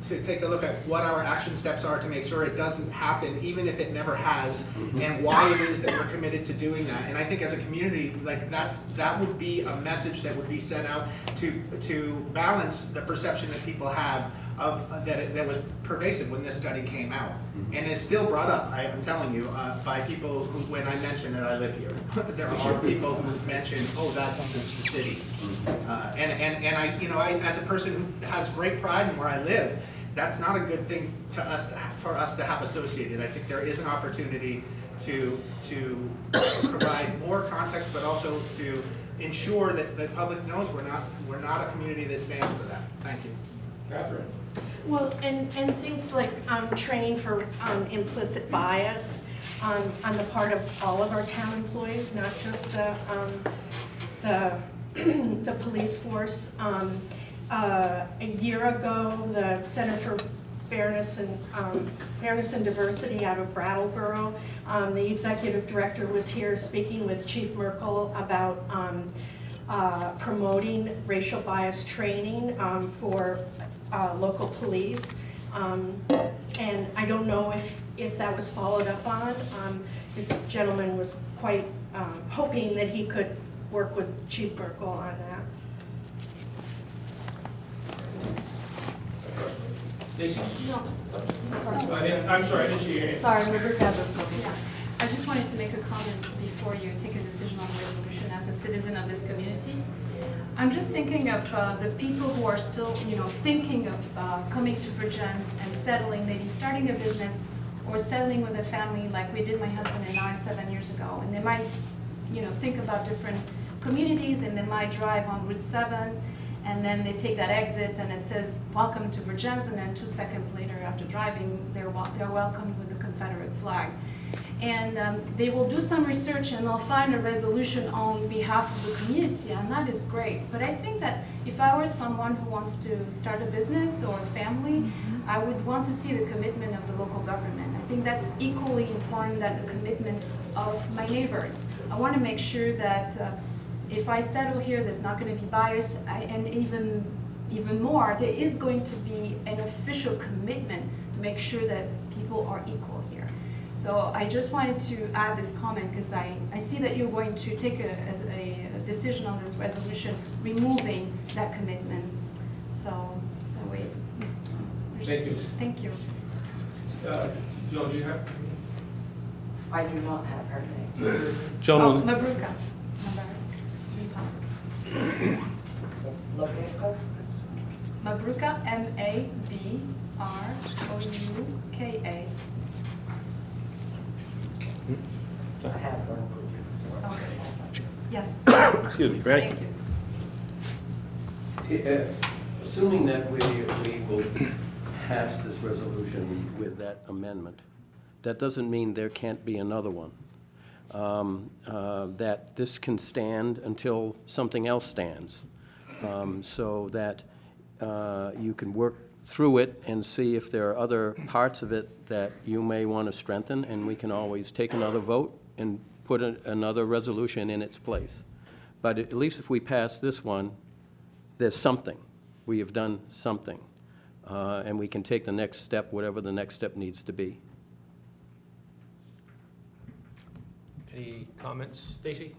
to take a look at what our action steps are to make sure it doesn't happen, even if it never has, and why it is that we're committed to doing that. And I think as a community, like that would be a message that would be sent out to balance the perception that people have of that was pervasive when this study came out, and it's still brought up. I'm telling you, by people who, when I mention that I live here, there are people who mention, "Oh, that's the city," and I, as a person who has great pride in where I live, that's not a good thing for us to have associated. I think there is an opportunity to provide more context, but also to ensure that the public knows we're not a community that stands for that. Thank you. Catherine? Well, and things like training for implicit bias on the part of all of our town employees, not just the police force. A year ago, the Center for Fairness and Diversity out of Brattleboro, the executive director was here speaking with Chief Merkel about promoting racial bias training for local police, and I don't know if that was followed up on. This gentleman was quite hoping that he could work with Chief Merkel on that. Stacy? No. I'm sorry, I didn't see your hand. Sorry, Robert Gaza's talking. I just wanted to make a comment before you take a decision on the resolution as a citizen of this community. I'm just thinking of the people who are still, thinking of coming to Vergennes and settling, maybe starting a business or settling with a family like we did my husband and I 7 years ago. And they might, think about different communities, and they might drive on Route 7, and then they take that exit and it says, "Welcome to Vergennes," and then 2 seconds later after driving, they're welcomed with the Confederate flag. And they will do some research and they'll find a resolution on behalf of the community, and that is great. But I think that if I were someone who wants to start a business or a family, I would want to see the commitment of the local government. I think that's equally important than the commitment of my neighbors. I want to make sure that if I settle here, there's not going to be bias, and even more, there is going to be an official commitment to make sure that people are equal here. So I just wanted to add this comment because I see that you're going to take a decision on this resolution, removing that commitment. So that way it's. Thank you. Thank you. Joe, do you have? I do not have her name. Joan, Mabruka. Look at her. Mabruka, M-A-B-R-O-U-K-A. I have her. Okay. Yes. excuse me, Frank? Thank you. Assuming that we will pass this resolution with that amendment, that doesn't mean there can't be another one. That this can stand until something else stands, so that you can work through it and see if there are other parts of it that you may want to strengthen, and we can always take another vote and put another resolution in its place. But at least if we pass this one, there's something. We have done something. And we can take the next step, whatever the next step needs to be. Any comments? Stacy?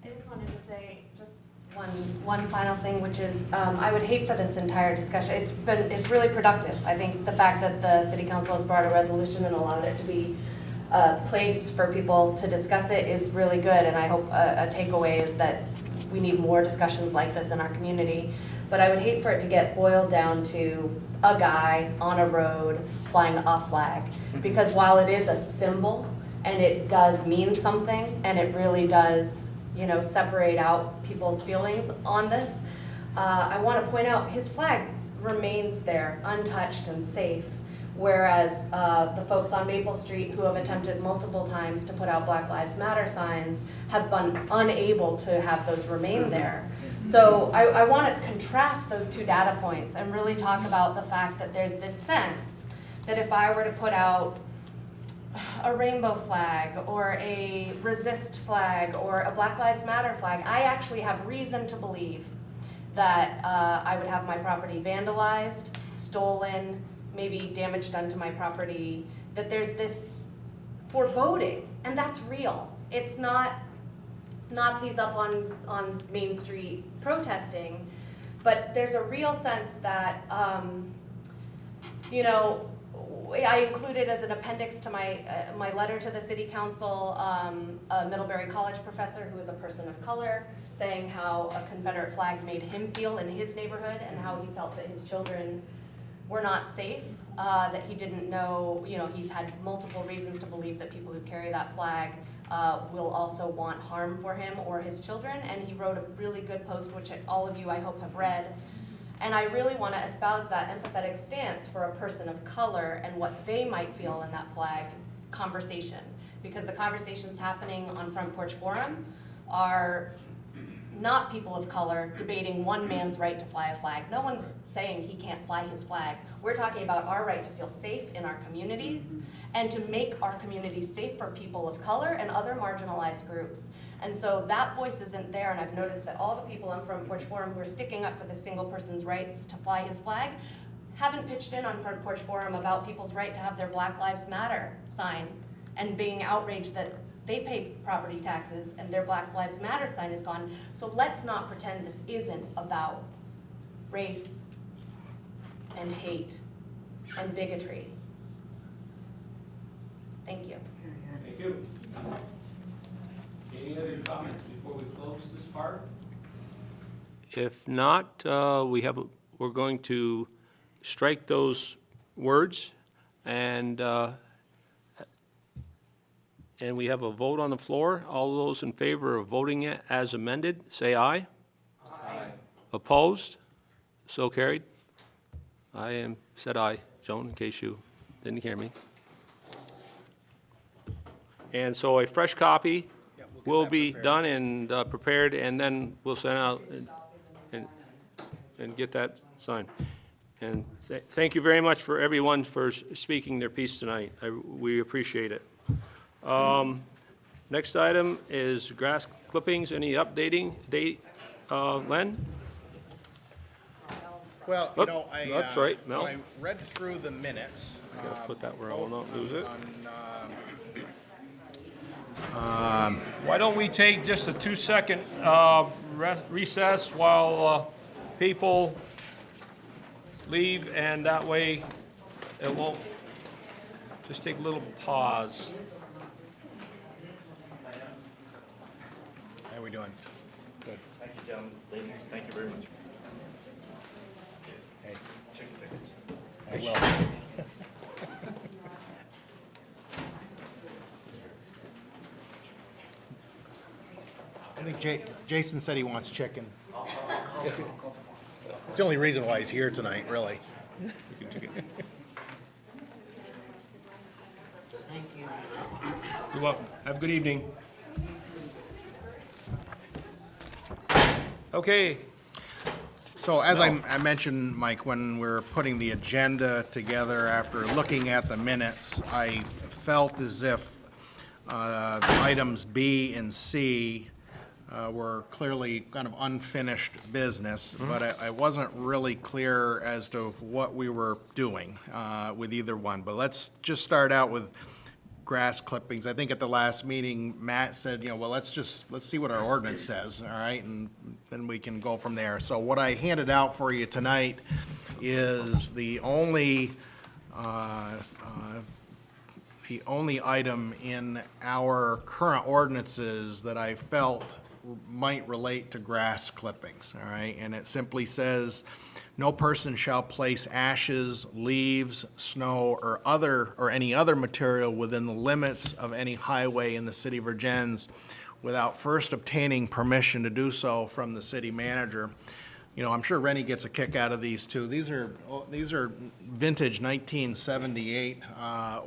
I just wanted to say just one final thing, which is I would hate for this entire discussion. It's really productive. I think the fact that the city council has brought a resolution and allowed it to be a place for people to discuss it is really good. And I hope a takeaway is that we need more discussions like this in our community. But I would hate for it to get boiled down to a guy on a road flying a flag. Because while it is a symbol and it does mean something and it really does, you know, separate out people's feelings on this, I want to point out his flag remains there untouched and safe. Whereas the folks on Maple Street who have attempted multiple times to put out Black Lives Matter signs have been unable to have those remain there. So I want to contrast those two data points and really talk about the fact that there's this sense that if I were to put out a rainbow flag or a resist flag or a Black Lives Matter flag, I actually have reason to believe that I would have my property vandalized, stolen, maybe damage done to my property, that there's this foreboding, and that's real. It's not Nazis up on Main Street protesting, but there's a real sense that, you know, I included as an appendix to my letter to the city council, a Middlebury College professor who is a person of color, saying how a Confederate flag made him feel in his neighborhood and how he felt that his children were not safe, that he didn't know, you know, he's had multiple reasons to believe that people who carry that flag will also want harm for him or his children, and he wrote a really good post, which all of you, I hope, have read. And I really want to espouse that empathetic stance for a person of color and what they might feel in that flag conversation. Because the conversations happening on Front Porch Forum are not people of color debating one man's right to fly a flag. No one's saying he can't fly his flag. We're talking about our right to feel safe in our communities and to make our communities safe for people of color and other marginalized groups. And so that voice isn't there, and I've noticed that all the people on Front Porch Forum who are sticking up for the single person's rights to fly his flag haven't pitched in on Front Porch Forum about people's right to have their Black Lives Matter sign and being outraged that they pay property taxes and their Black Lives Matter sign is gone. So let's not pretend this isn't about race and hate and bigotry. Thank you. Thank you. Any other comments before we close this part? If not, we're going to strike those words, and we have a vote on the floor. All those in favor of voting it as amended, say aye. Aye. Opposed? So carried. I said aye, Joan, in case you didn't hear me. And so a fresh copy will be done and prepared, and then we'll send out and get that signed. And thank you very much for everyone for speaking their piece tonight. We appreciate it. Next item is grass clippings. Any updating date, Len? Well, you know, That's right, Mel. I read through the minutes. Gotta put that where I will not lose it. On Why don't we take just a 2-second recess while people leave, and that way it won't, just take a little pause. How are we doing? Good. Thank you, gentlemen, ladies, thank you very much. Hey, Check your tickets. I will. I think Jason said he wants chicken. It's the only reason why he's here tonight, really. Thank you. You're welcome. Have a good evening. Okay. So as I mentioned, Mike, when we're putting the agenda together after looking at the minutes, I felt as if items B and C were clearly kind of unfinished business, but I wasn't really clear as to what we were doing with either one. But let's just start out with grass clippings. I think at the last meeting, Matt said, well, let's see what our ordinance says, all right, and then we can go from there. So what I handed out for you tonight is the only item in our current ordinances that I felt might relate to grass clippings, all right? And it simply says, no person shall place ashes, leaves, snow, or any other material within the limits of any highway in the city of Vergennes without first obtaining permission to do so from the city manager. I'm sure Rennie gets a kick out of these too. These are vintage 1978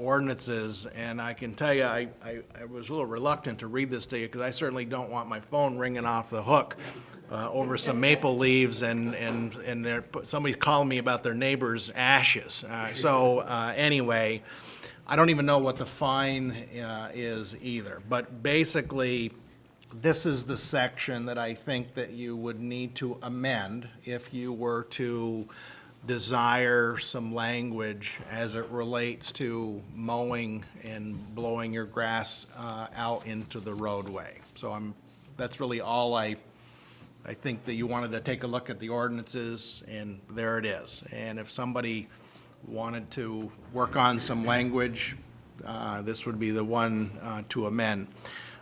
ordinances, and I can tell you, I was a little reluctant to read this to you because I certainly don't want my phone ringing off the hook over some maple leaves and somebody's calling me about their neighbor's ashes. Anyway, I don't even know what the fine is either. But basically, this is the section that I think that you would need to amend if you were to desire some language as it relates to mowing and blowing your grass out into the roadway. So that's really all I think that you wanted to take a look at the ordinances, and there it is. And if somebody wanted to work on some language, this would be the one to amend.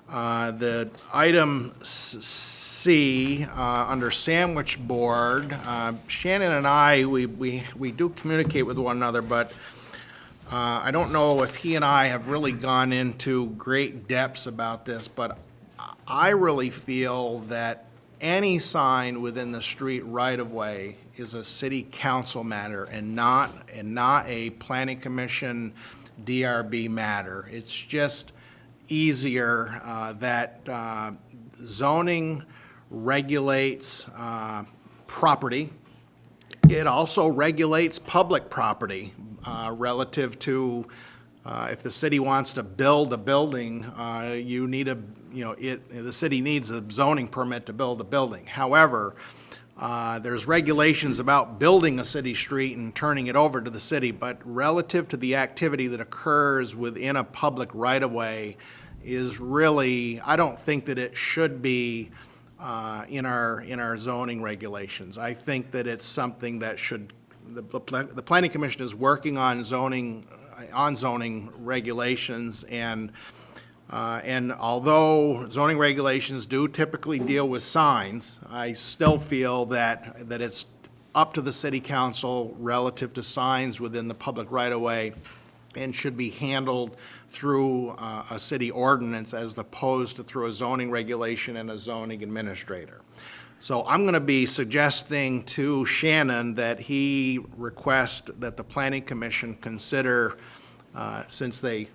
The item C, under sandwich board, Shannon and I, we do communicate with one another, but I don't know if he and I have really gone into great depths about this, but I really feel that any sign within the street right-of-way is a city council matter and not a planning commission DRB matter. It's just easier that zoning regulates property. It also regulates public property relative to if the city wants to build a building, the city needs a zoning permit to build a building. However, there's regulations about building a city street and turning it over to the city, but relative to the activity that occurs within a public right-of-way is really, I don't think that it should be in our zoning regulations. I think that it's something that should, the Planning Commission is working on zoning regulations, and although zoning regulations do typically deal with signs, I still feel that it's up to the city council relative to signs within the public right-of-way and should be handled through a city ordinance as opposed to through a zoning regulation and a zoning administrator. So I'm going to be suggesting to Shannon that he request that the Planning Commission consider, since they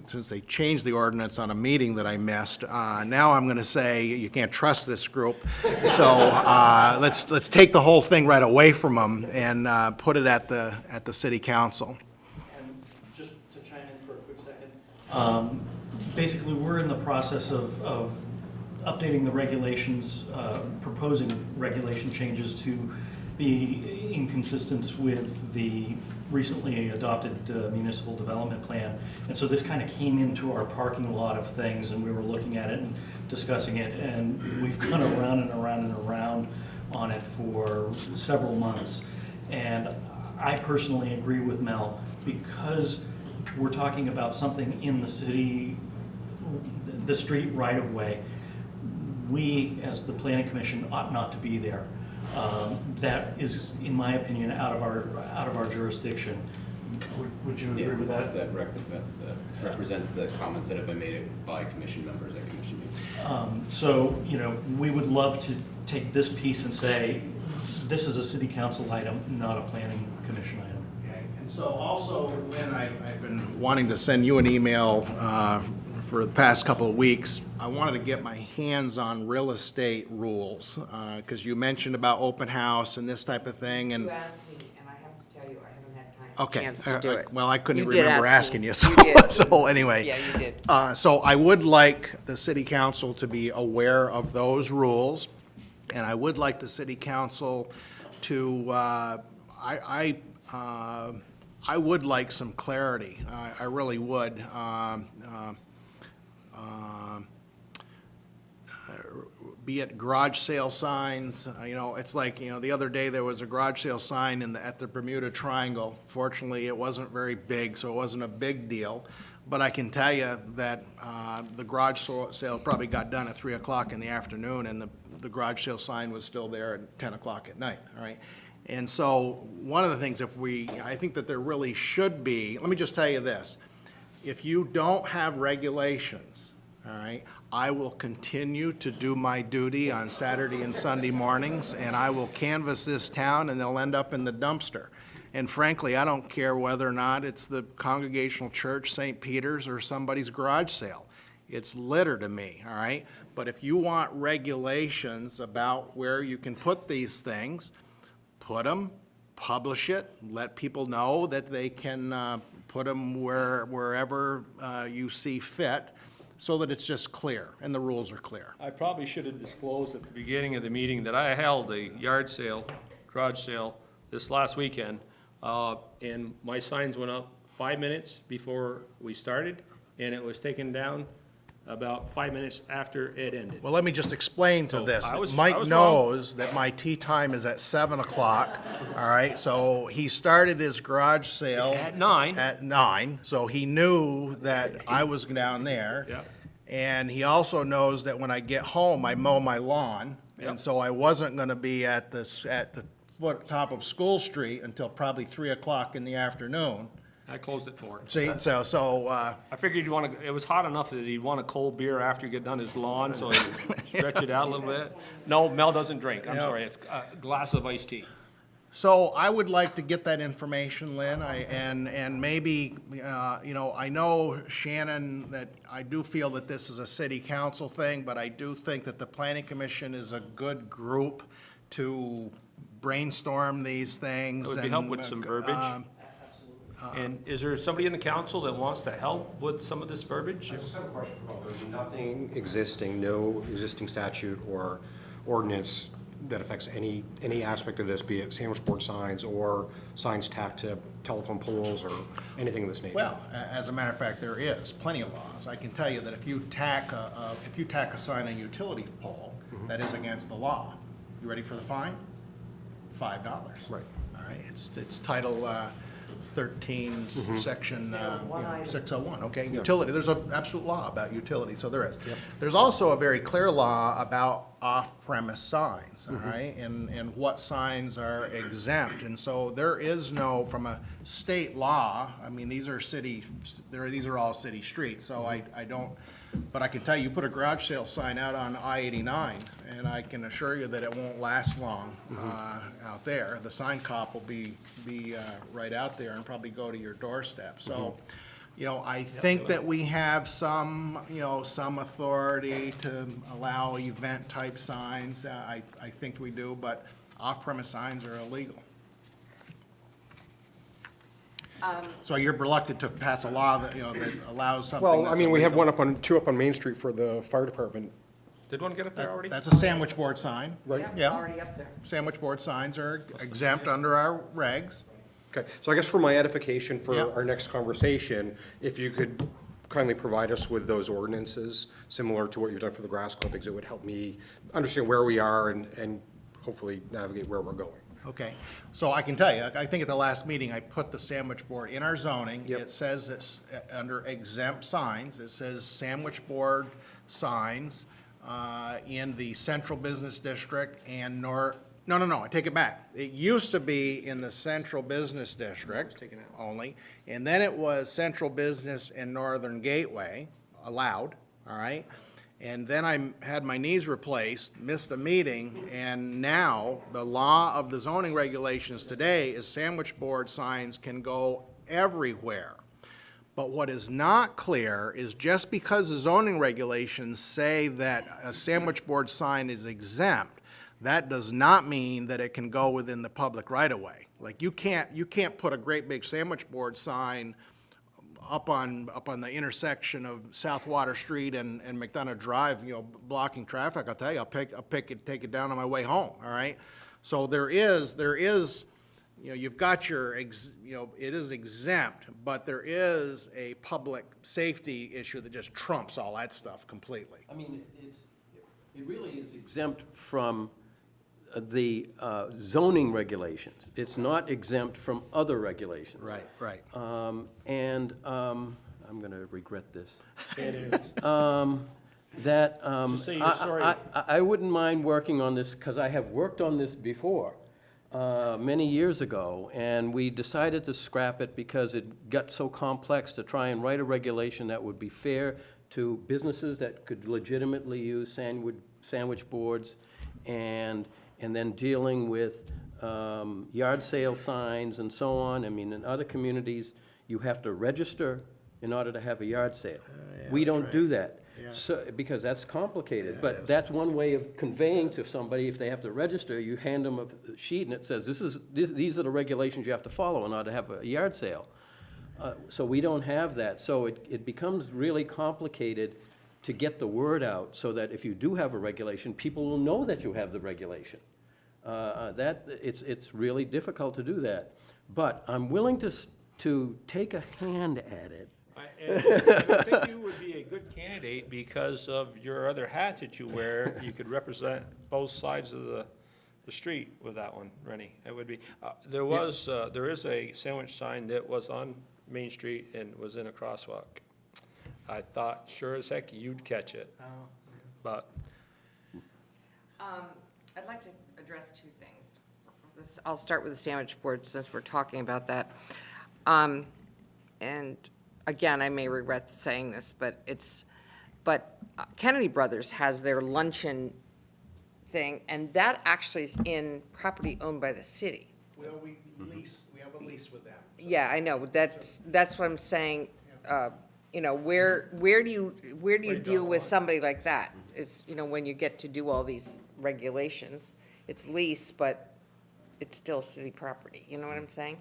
changed the ordinance on a meeting that I missed, now I'm going to say you can't trust this group. So let's take the whole thing right away from them and put it at the city council. And just to chime in for a quick second, basically we're in the process of updating the regulations, proposing regulation changes to be inconsistent with the recently adopted municipal development plan. And so this kind of came into our parking lot of things, and we were looking at it and discussing it, and we've gone around and around and around on it for several months. And I personally agree with Mel, because we're talking about something in the city, the street right of way, we, as the planning commission, ought not to be there. That is, in my opinion, out of our jurisdiction. Would you agree with that? That represents the comments that have been made by commission members at commission meetings. So, you know, we would love to take this piece and say, this is a city council item, not a planning commission item. Okay, and so also, Lynn, I've been wanting to send you an email for the past couple of weeks. I wanted to get my hands on real estate rules, because you mentioned about open house and this type of thing, and. You asked me, and I have to tell you, I haven't had time. Okay. Chance to do it. Well, I couldn't You did remember ask me. asking you, so, You did. so anyway. Yeah, you did. So I would like the city council to be aware of those rules, and I would like the city council to, I would like some clarity. I really would. Be it garage sale signs, you know, it's like, you know, the other day there was a garage sale sign at the Bermuda Triangle. Fortunately, it wasn't very big, so it wasn't a big deal. But I can tell you that the garage sale probably got done at 3 o'clock in the afternoon, and the garage sale sign was still there at 10 o'clock at night, all right? And so one of the things, I think that there really should be, let me just tell you this. If you don't have regulations, all right, I will continue to do my duty on Saturday and Sunday mornings, and I will canvass this town, and they'll end up in the dumpster. And frankly, I don't care whether or not it's the Congregational Church, St. Peter's, or somebody's garage sale. It's litter to me, all right? But if you want regulations about where you can put these things, put them, publish it, let people know that they can put them wherever you see fit, so that it's just clear and the rules are clear. I probably should have disclosed at the beginning of the meeting that I held a yard sale, garage sale, this last weekend, and my signs went up 5 minutes before we started, and it was taken down about 5 minutes after it ended. Well, let me just explain to So this. I was Mike wrong. knows that my tea time is at 7 o'clock, all right? So he started his garage sale. At 9. At 9, so he knew that I was down there. Yeah. And he also knows that when I get home, I mow my lawn. Yep. And so I wasn't gonna be at the top of School Street until probably 3 o'clock in the afternoon. I closed at 4. See, I figured you'd want to, it was hot enough that he'd want a cold beer after you get done his lawn, so he'd stretch it out a little bit. No, Mel doesn't drink, I'm Yeah. sorry, it's a glass of iced tea. So I would like to get that information, Lynn, and maybe, you know, I know, Shannon, that I do feel that this is a city council thing, but I do think that the planning commission is a good group to brainstorm these things. It would be help with some verbiage. And is there somebody in the council that wants to help with some of this verbiage? I just have a question about, there's nothing existing, no existing statute or ordinance that affects any aspect of this, be it sandwich board signs or signs tacked to telephone poles or anything of this nature? Well, as a matter of fact, there is plenty of laws. I can tell you that if you tack a sign on a utility pole, that is against the law. You ready for the fine? $5. Right. All right, it's Title 13, Section 601, okay? Utility, there's an absolute law about utility, so there is. There's also a very clear law about off-premise signs, all right? And what signs are exempt. And so there is no, from a state law, I mean, these are all city streets, so I don't, but I can tell you, put a garage sale sign out on I-89, and I can assure you that it won't last long out there. The sign cop will be right out there and probably go to your doorstep. So, you know, I think that we have some, you know, some authority to allow event-type signs. I think we do, but off-premise signs are illegal. So you're reluctant to pass a law that, you know, that allows something Well, I that's mean, we have illegal? two up on Main Street for the fire department Did one get up there already? That's a sandwich board sign. Yeah, Yeah. already up there. Sandwich board signs are exempt under our regs. Okay, so I guess for my edification for Yeah. our next conversation, if you could kindly provide us with those ordinances, similar to what you've done for the grass clippings, it would help me understand where we are and hopefully navigate where we're going. Okay, so I can tell you, I think at the last meeting, I put the sandwich board in our zoning. Yep. It says it's under exempt signs, it says sandwich board signs in the central business district and no, I take it back. It used to be in the central business district only, and then it was central business and northern gateway allowed, all right? And then I had my knees replaced, missed a meeting, and now the law of the zoning regulations today is sandwich board signs can go everywhere. But what is not clear is just because the zoning regulations say that a sandwich board sign is exempt, that does not mean that it can go within the public right-of-way. Like, you can't put a great big sandwich board sign up on the intersection of South Water Street and McDonough Drive, blocking traffic. I'll tell you, I'll take it down on my way home, all right? So there is, you've got your, it is exempt, but there is a public safety issue that just trumps all that stuff completely. I mean, it really is exempt from the zoning regulations. It's not exempt from other regulations. Right. And I'm going to regret this. That Just say you're sorry. I wouldn't mind working on this, because I have worked on this before, many years ago, and we decided to scrap it because it got so complex to try and write a regulation that would be fair to businesses that could legitimately use sandwich boards, and then dealing with yard sale signs and so on. I mean, in other communities, you have to register in order to have a yard sale. We don't do that, so, because that's complicated. But that's one way of conveying to somebody, if they have to register, you hand them a sheet and it says, these are the regulations you have to follow in order to have a yard sale. So we don't have that. So it becomes really complicated to get the word out, so that if you do have a regulation, people will know that you have the regulation. It's really difficult to do that. But I'm willing to take a hand at it. I think you would be a good candidate because of your other hat that you wear. You could represent both sides of the street with that one, Rennie. It would be, there is a sandwich sign that was on Main Street and was in a crosswalk. I thought sure as heck you'd catch it, but. I'd like to address two things. I'll start with the sandwich board since we're talking about that. And again, I may regret saying this, but Kennedy Brothers has their luncheon thing, and that actually is in property owned by the city. Well, we have a lease with them. Yeah, I know, that's what I'm saying. Where do you deal with somebody like that? It's, when you get to do all these regulations, it's lease, but it's still city property, you know what I'm saying?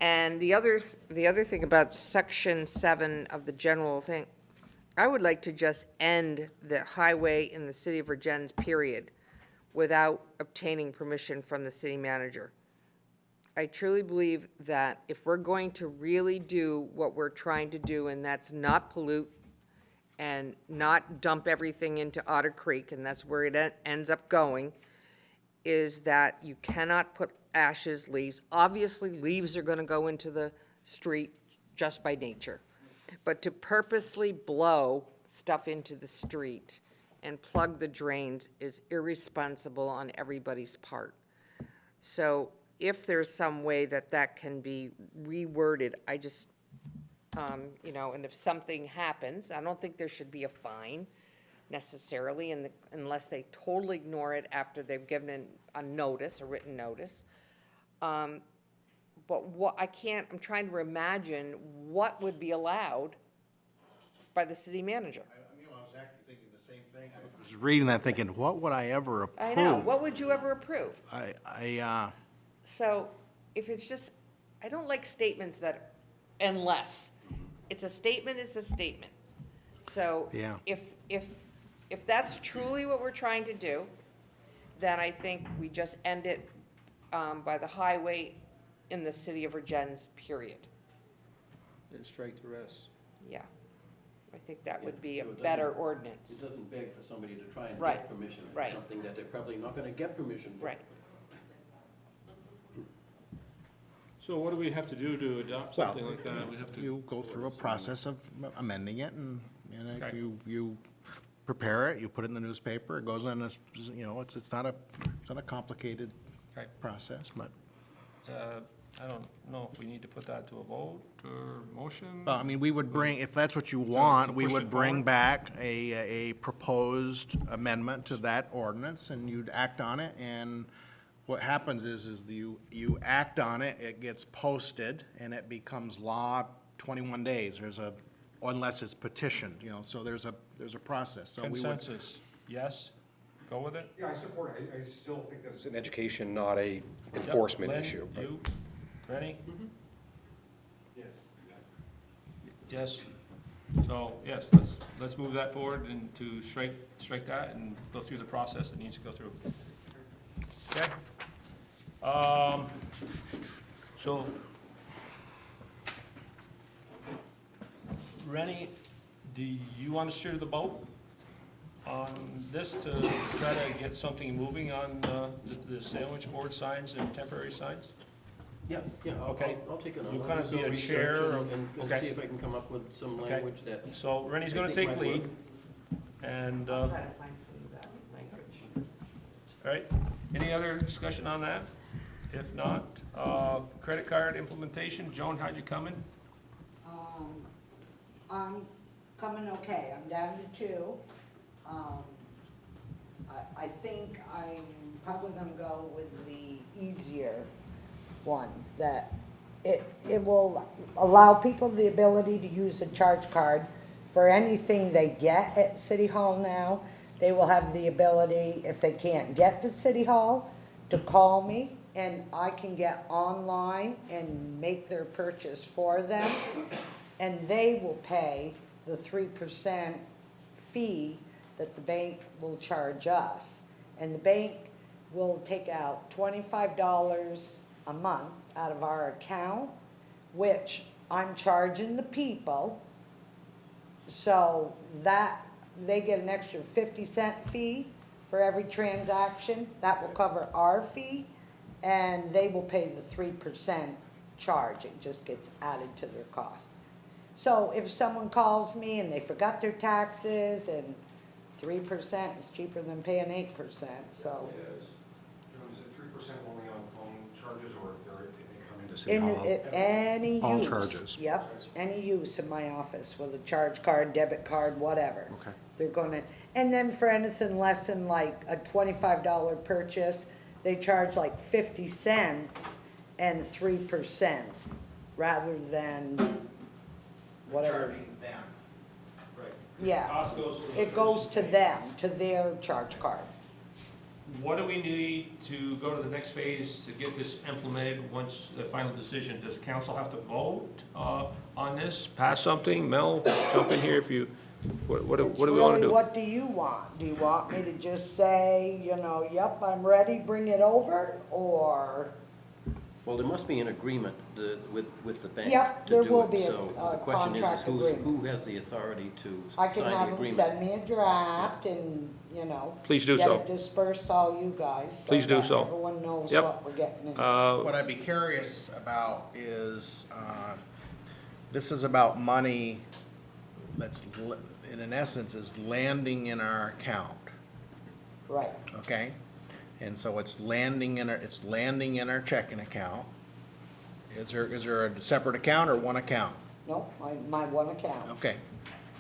And the other thing about Section 7 of the general thing, I would like to just end the highway in the city of Vergennes, period, without obtaining permission from the city manager. I truly believe that if we're going to really do what we're trying to do, and that's not pollute and not dump everything into Otter Creek, and that's where it ends up going, is that you cannot put ashes, leaves. Obviously, leaves are gonna go into the street just by nature. But to purposely blow stuff into the street and plug the drains is irresponsible on everybody's part. So if there's some way that can be reworded, I just, and if something happens, I don't think there should be a fine necessarily, unless they totally ignore it after they've given a notice, a written notice. But I'm trying to imagine what would be allowed by the city manager. I was actually thinking the same thing. I was reading that thinking, what would I ever approve? I know, what would you ever approve? So if it's just, I don't like statements that, unless, it's a statement, it's a statement. So Yeah. if if that's truly what we're trying to do, then I think we just end it by the highway in the city of Vergennes, period. And strike the rest. Yeah. I think that would be Yeah, a so it better doesn't- ordinance. It doesn't beg for somebody to try and Right, get permission for right. something that they're probably not gonna get permission for. Right. So what do we have to do to adopt Well, something like that? We have to. you go through a process of amending it, and Okay. you prepare it, you put it in the newspaper, it goes on this, it's not a complicated Okay. process, but, I don't know if we need to put that to a vote or motion. well, I mean, we would bring, if that's what you want, we push would it bring forward? back a proposed amendment to that ordinance, and you'd act on it, and what happens is you act on it, it gets posted, and it becomes law 21 days. Unless it's petitioned, so there's a process. So we would. Consensus, yes? Go with it? Yeah, I support it. I still think that it's an education, not a enforcement Lynn, issue. but- you, Rennie? Yes. So, yes, let's move that forward and to strike that and go through the process it needs to go through. Okay? So, Rennie, do you want to steer the boat on this to try to get something moving on the sandwich board signs and temporary signs? Yeah, Okay. I'll take it on. You I'll kind do of be some a research chair, and okay. see if I can come up with some Okay. language that. So Rennie's I going to think take might lead, work. and, I'll all try to find some of that language. right, any other discussion on that? If not, credit card implementation, Joan, how'd you come in? I'm coming okay, I'm down to 2. I think I'm probably gonna go with the easier one, that it will allow people the ability to use a charge card for anything they get at City Hall now. They will have the ability, if they can't get to City Hall, to call me, and I can get online and make their purchase for them. And they will pay the 3% fee that the bank will charge us. And the bank will take out $25 a month out of our account, which I'm charging the people. So that, they get an extra 50-cent fee for every transaction. That will cover our fee, and they will pay the 3% charge. It just gets added to their cost. So if someone calls me and they forgot their taxes, and 3% is cheaper than paying 8%, so. Is it 3% only on phone charges, or if they come into City Hall? Any use. All charges. Yep, any use in my office with a charge card, debit card, whatever. Okay. They're gonna, and then for anything less than like a $25 purchase, they charge like 50 cents and 3%, rather than whatever. Charging them. Right. Yeah, Cost goes to the it goes person. to them, to their charge card. What do we need to go to the next phase to get this implemented once the final decision? Does council have to vote on this, pass something? Mel, jump in here if you, what do we want to It's really, do? what do you want? Do you want me to just say, yep, I'm ready, bring it over, or? Well, there must be an agreement with the bank Yep, to there do will it. be a So the question is contract agreement. who has the authority to I can sign have the them agreement? send me a draft and, Please do so. get it dispersed to all you guys. Please do that so. Everyone knows Yep. what we're getting into. What I'd be curious about is, this is about money that's, in essence, is landing in our account, Right. okay? And so it's landing in our checking account. Is there a separate account or one account? Nope, my one account. Okay,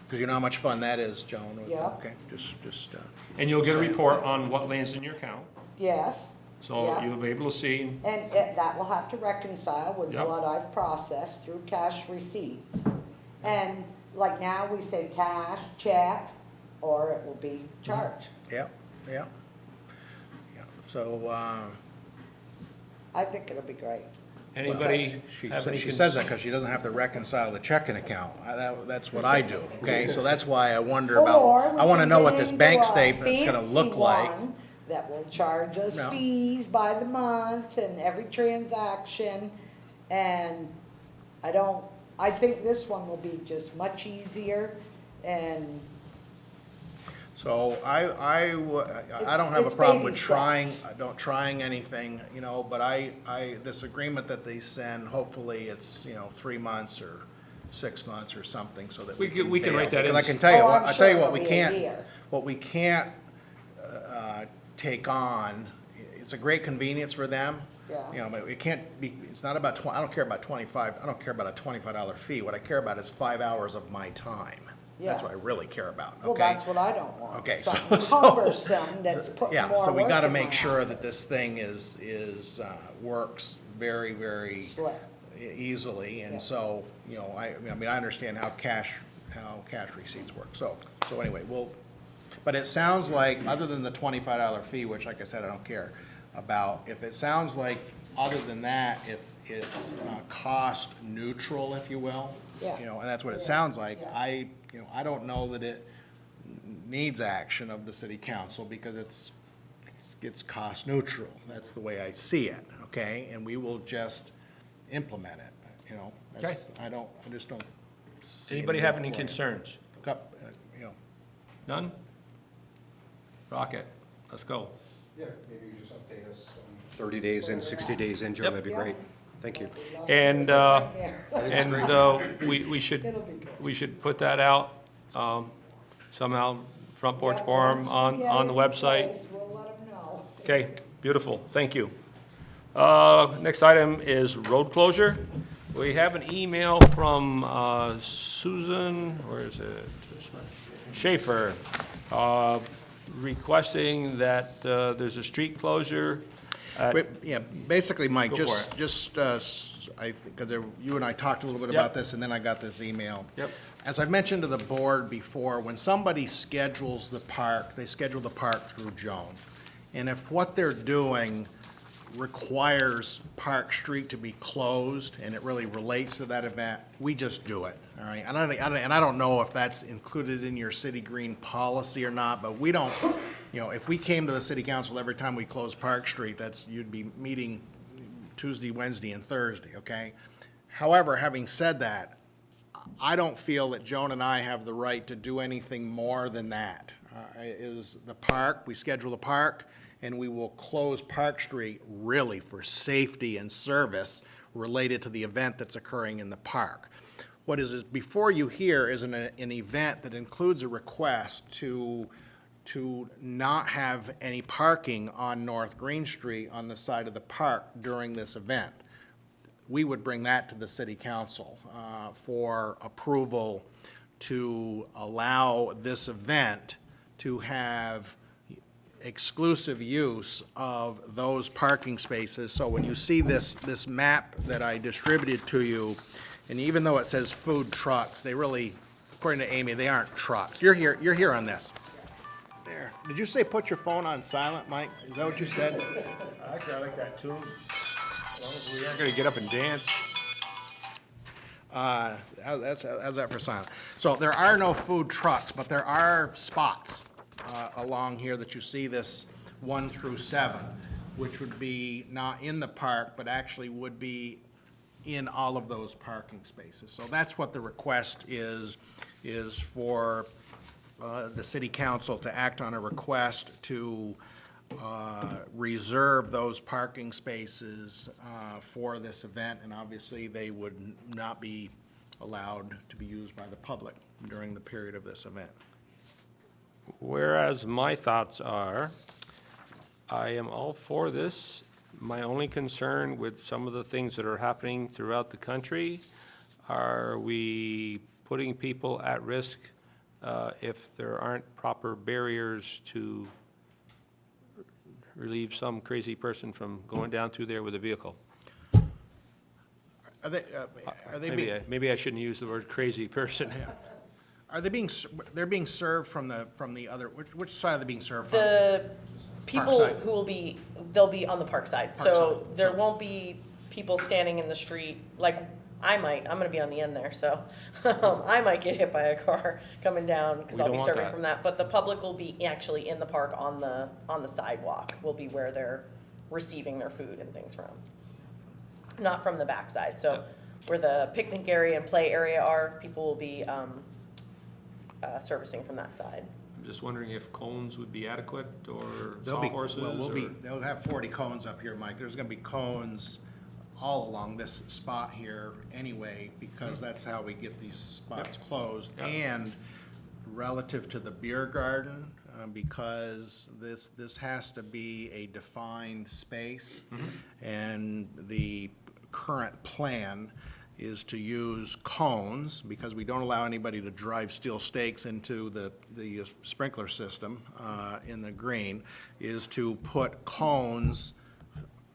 because you know how much fun that is, Joan? Yeah. Okay, just. And you'll get a report on what lands in your account, Yes. so Yeah. you'll be able to see. And that will have to reconcile with Yep. what I've processed through cash receipts. And like now, we say cash, check, or it will be charged. Yep, yep. Yep. So, I think it'll be great. Anybody have any? She says that because she doesn't have to reconcile the checking account. That's what I do, okay? So that's why I wonder about, I want to know what this bank statement's going to look like. That will charge us No. fees by the month and every transaction. And I think this one will be just much easier and. So I don't have a It's problem with baby trying, trying anything, you know, but this agreement that they send, hopefully it's, 3 months or 6 months or something so that We can write that in. Because I can tell you, Oh, I'm I'll tell you sure what it'll we be a can't, year. what we can't take on, it's a great convenience for them. Yeah. You know, but it can't be, it's not about, I don't care about I don't care about a $25 fee. What I care about is 5 hours of my time. That's Yeah. what I really care about, okay? Well, that's what I don't want. Okay, Something so- cumbersome that's putting Yeah, more so we work gotta in make my sure that office. this thing works very, very Slick. easily, and Yeah. so, I understand how cash receipts work, so anyway, but it sounds like, other than the $25 fee, which, like I said, I don't care about, if it sounds like, other than that, it's cost neutral, if you will. Yeah. And that's what it sounds like. I don't know that it needs action of the city council, because it's cost neutral. That's the way I see it, okay? And we will just implement it, That's- I just don't see. Anybody a have need any for it. concerns? None? Rocket, let's go. Yeah, maybe you just update us 30 days in, 60 days in, Joe, Yep. that'd be great. Thank you. And, we should put that out, somehow, Front Porch Forum on the website. We'll let them know. Okay, beautiful, thank you. Next item is road closure. We have an email from Susan, where is it? Schaefer, requesting that there's a street closure at. Yeah, basically, Mike, Go for because you and I talked a little bit about this, and then I got this email. Yep. As I've mentioned to the board before, when somebody schedules the park, they schedule the park through Joan. And if what they're doing requires Park Street to be closed, and it really relates to that event, we just do it, all right? And I don't know if that's included in your city green policy or not, but we don't, if we came to the city council every time we closed Park Street, you'd be meeting Tuesday, Wednesday, and Thursday, okay? However, having said that, I don't feel that Joan and I have the right to do anything more than that. Is the park, we schedule the park, and we will close Park Street really for safety and service related to the event that's occurring in the park. What is before you here is an event that includes a request to not have any parking on North Green Street on the side of the park during this event. We would bring that to the city council for approval to allow this event to have exclusive use of those parking spaces. So when you see this map that I distributed to you, and even though it says food trucks, they really, according to Amy, they aren't trucks. You're here on this. There. Did you say put your phone on silent, Mike? Is that what you said? Actually, I like that tune. As long as we aren't gonna get up and dance. How's that for silent? So there are no food trucks, but there are spots along here that you see, this 1 through 7, which would be not in the park, but actually would be in all of those parking spaces. So that's what the request is for the city council to act on a request to reserve those parking spaces for this event, and obviously they would not be allowed to be used by the public during the period of this event. Whereas my thoughts are, I am all for this. My only concern with some of the things that are happening throughout the country, are we putting people at risk if there aren't proper barriers to relieve some crazy person from going down through there with a vehicle? Are they Maybe I shouldn't use the word crazy person. Are they they're being served from the other, which side are they being served from? The people Park side. who they'll be on the park side. Park So side. there won't be people standing in the street, like I'm gonna be on the end there, so I might get hit by a car coming down because We I'll don't be want serving that. from that. But the public will be actually in the park on the sidewalk, will be where they're receiving their food and things from. Not from the backside. So where the picnic area and play area are, people will be servicing from that side. I'm just wondering if cones would be adequate, or They'll be, sawhorses, well, or... they'll have 40 cones up here, Mike. There's gonna be cones all along this spot here anyway, because that's how we get these spots closed. Yep. And relative to the beer garden, because this has to be a defined space. And the current plan is to use cones, because we don't allow anybody to drive steel stakes into the sprinkler system in the green, is to put cones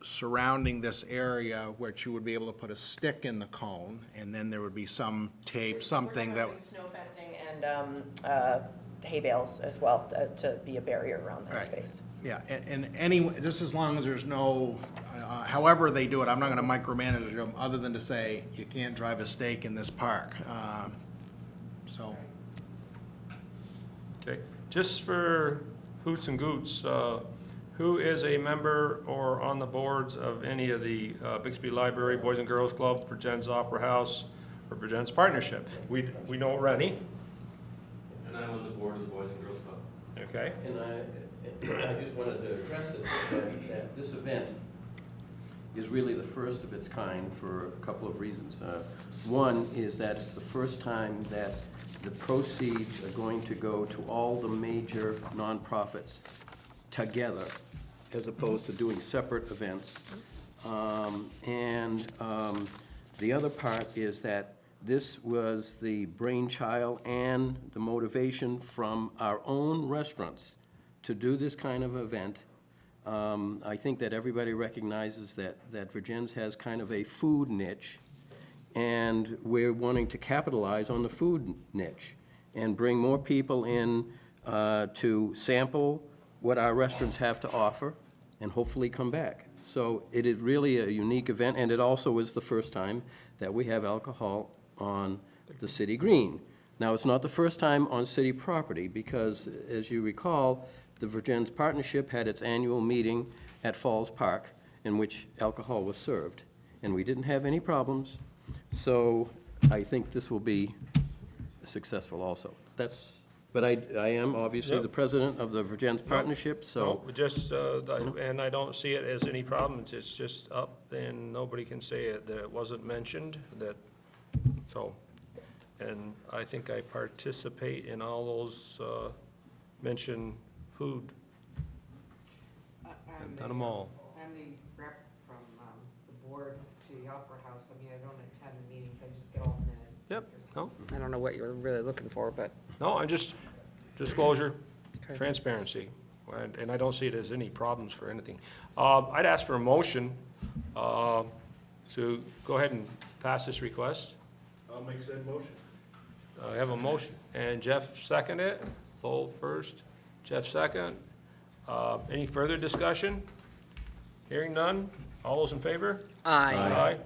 surrounding this area, which you would be able to put a stick in the cone, and then there would be some tape, something that. We're snow fencing and hay bales as well to be a barrier around that Right. space. Yeah, and anyway, just as long as there's no, however they do it, I'm not gonna micromanage them, other than to say, you can't drive a stake in this park. So, Okay, just for hoots and goots, who is a member or on the boards of any of the Bixby Library, Boys and Girls Club, Vergennes Opera House, or Vergennes Partnership? We know Rennie. And I'm on the board of the Boys and Girls Club. Okay. And I just wanted to address it, that this event is really the first of its kind for a couple of reasons. One is that it's the first time that the proceeds are going to go to all the major nonprofits together, as opposed to doing separate events. The other part is that this was the brainchild and the motivation from our own restaurants to do this kind of event. I think that everybody recognizes that Vergennes has kind of a food niche, and we're wanting to capitalize on the food niche and bring more people in to sample what our restaurants have to offer and hopefully come back. So it is really a unique event, and it also is the first time that we have alcohol on the city green. Now, it's not the first time on city property, because as you recall, the Vergennes Partnership had its annual meeting at Falls Park in which alcohol was served, and we didn't have any problems. So I think this will be successful also. But I am obviously the president of the Vergennes Partnership, so. No, just, and I don't see it as any problems, it's just up, and nobody can say it, that it wasn't mentioned, so. And I think I participate in all those mentioned food. I've done them all. I'm the rep from the board to the Opera House. I mean, I don't attend the meetings, I just get all the minutes. Yep, no. I don't know what you're really looking for, but. No, I'm just, disclosure, transparency, and I don't see it as any problems for anything. I'd ask for a motion to go ahead and pass this request. I'll make said motion. I have a motion, and Jeff seconded it. Lowell first, Jeff second. Any further discussion? Hearing none. All those in favor? Aye. Aye.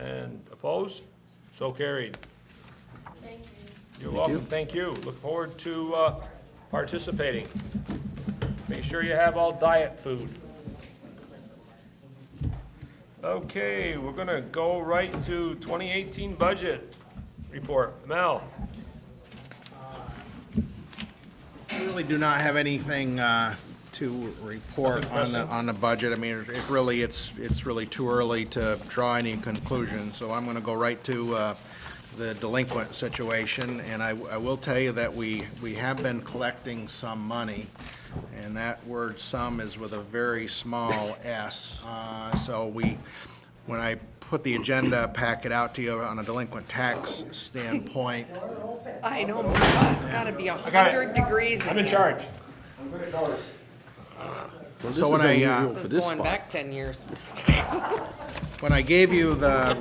And opposed? So carried. Thank you. You're welcome. Thank you. Look forward to participating. Make sure you have all diet food. Okay, we're gonna go right to 2018 budget report. Mel? I really do not have anything to report on the budget. I mean, it's really too early to draw any conclusions, so I'm gonna go right to the delinquent situation, and I will tell you that we have been collecting some money, and that word "some" is with a very small s. So when I put the agenda packet out to you on a delinquent tax standpoint. I know, my God, it's gotta be 100 degrees I'm in charge. I'm good at doors. So when This is going back 10 years. When I gave you the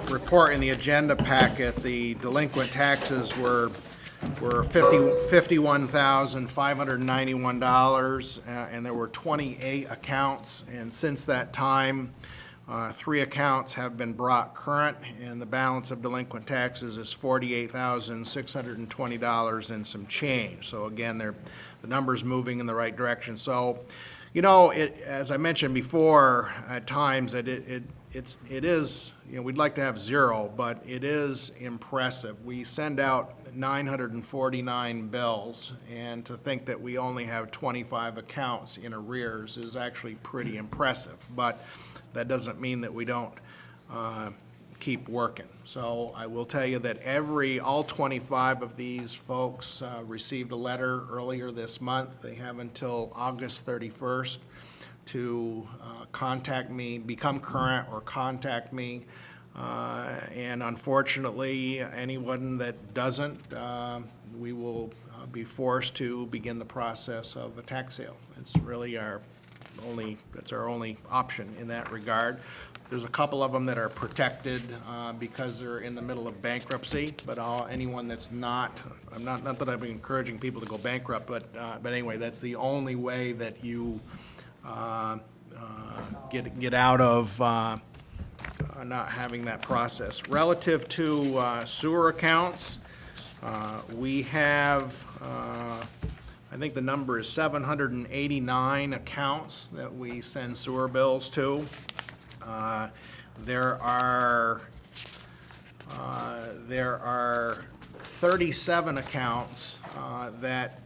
report in the agenda packet, the delinquent taxes were $51,591, and there were 28 accounts. And since that time, 3 accounts have been brought current, and the balance of delinquent taxes is $48,620 and some change. So again, the number's moving in the right direction. So, you know, as I mentioned before, at times it is, you know, we'd like to have 0, but it is impressive. We send out 949 bills, and to think that we only have 25 accounts in arrears is actually pretty impressive. But that doesn't mean that we don't keep working. So I will tell you that all 25 of these folks received a letter earlier this month. They have until August 31st to contact me, become current, or contact me. And unfortunately, anyone that doesn't, we will be forced to begin the process of a tax sale. It's really that's our only option in that regard. There's a couple of them that are protected because they're in the middle of bankruptcy, but anyone that's not, not that I'm encouraging people to go bankrupt, but anyway, that's the only way that you get out of not having that process. Relative to sewer accounts, we have, I think the number is 789 accounts that we send sewer bills to. There are 37 accounts that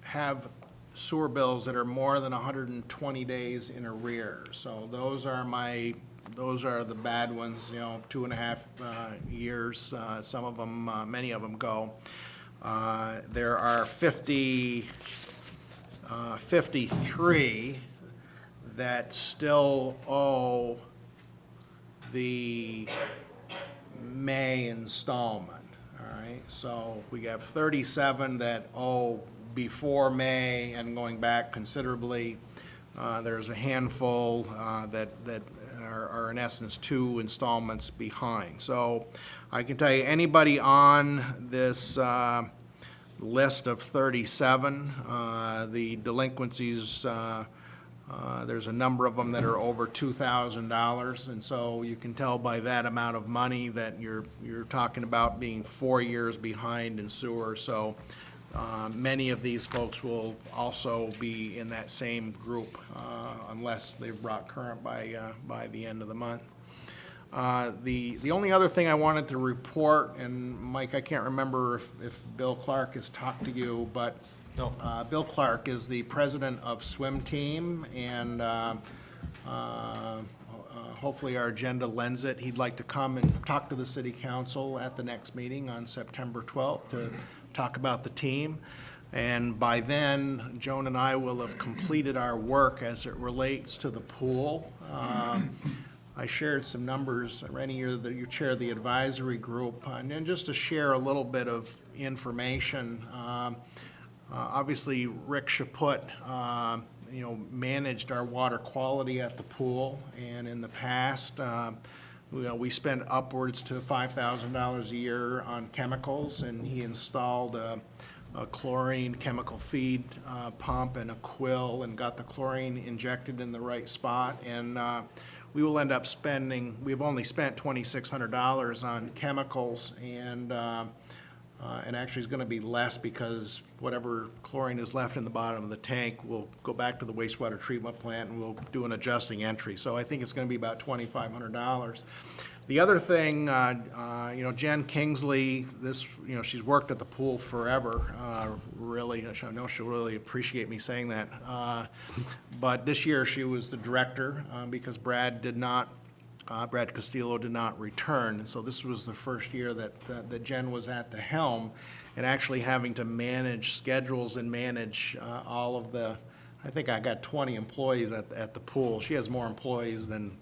have sewer bills that are more than 120 days in arrears. So those are the bad ones, you know, 2.5 years. Some of them, many of them go. There are 53 that still owe the May installment, all right? So we have 37 that owe before May and going back considerably. There's a handful that are in essence 2 installments behind. So I can tell you, anybody on this list of 37, the delinquencies, there's a number of them that are over $2,000, and so you can tell by that amount of money that you're talking about being 4 years behind in sewer. So many of these folks will also be in that same group unless they're brought current by the end of the month. The only other thing I wanted to report, and Mike, I can't remember if Bill Clark has talked to you, but No. Bill Clark is the president of Swim Team, and hopefully our agenda lends it. He'd like to come and talk to the city council at the next meeting on September 12th to talk about the team. And by then, Joan and I will have completed our work as it relates to the pool. I shared some numbers. Rennie, you chair the advisory group, and then just to share a little bit of information. Obviously, Rick Chaput, managed our water quality at the pool, and in the past, we spent upwards to $5,000 a year on chemicals, and he installed a chlorine chemical feed pump and a quill and got the chlorine injected in the right spot. And we will end up we've only spent $2,600 on chemicals, and actually it's going to be less because whatever chlorine is left in the bottom of the tank will go back to the wastewater treatment plant, and we'll do an adjusting entry. So I think it's going to be about $2,500. The other thing, Jen Kingsley, she's worked at the pool forever. Really, I know she'll really appreciate me saying that. But this year she was the director because Brad Castillo did not return. So this was the first year that Jen was at the helm and actually having to manage schedules and manage all of I think I got 20 employees at the pool. She has more employees than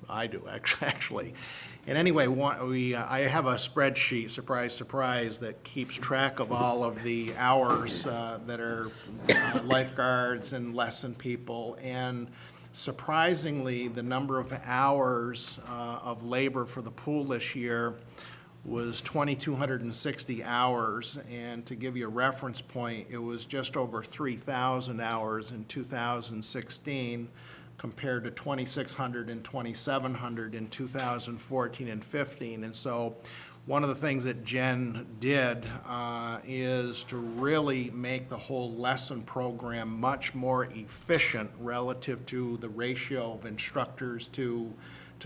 I do, actually. And anyway, I have a spreadsheet, surprise, surprise, that keeps track of all of the hours that are lifeguards and lesson people. And surprisingly, the number of hours of labor for the pool this year was 2,260 hours. And to give you a reference point, it was just over 3,000 hours in 2016, compared to 2,600 and 2,700 in 2014 and 15. And so one of the things that Jen did is to really make the whole lesson program much more efficient relative to the ratio of instructors to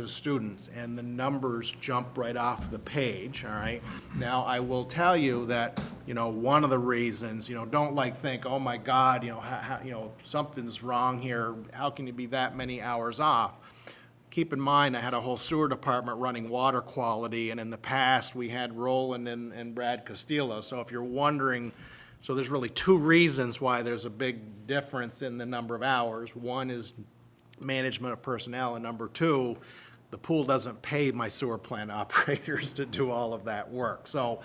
students, and the numbers jump right off the page, all right? Now, I will tell you that, one of the reasons, don't think, oh my God, something's wrong here, how can you be that many hours off? Keep in mind, I had a whole sewer department running water quality, and in the past, we had Roland and Brad Castillo, so if you're wondering, so there's really two reasons why there's a big difference in the number of hours. One is management of personnel, and number two, the pool doesn't pay my sewer plant operators to do all of that work. So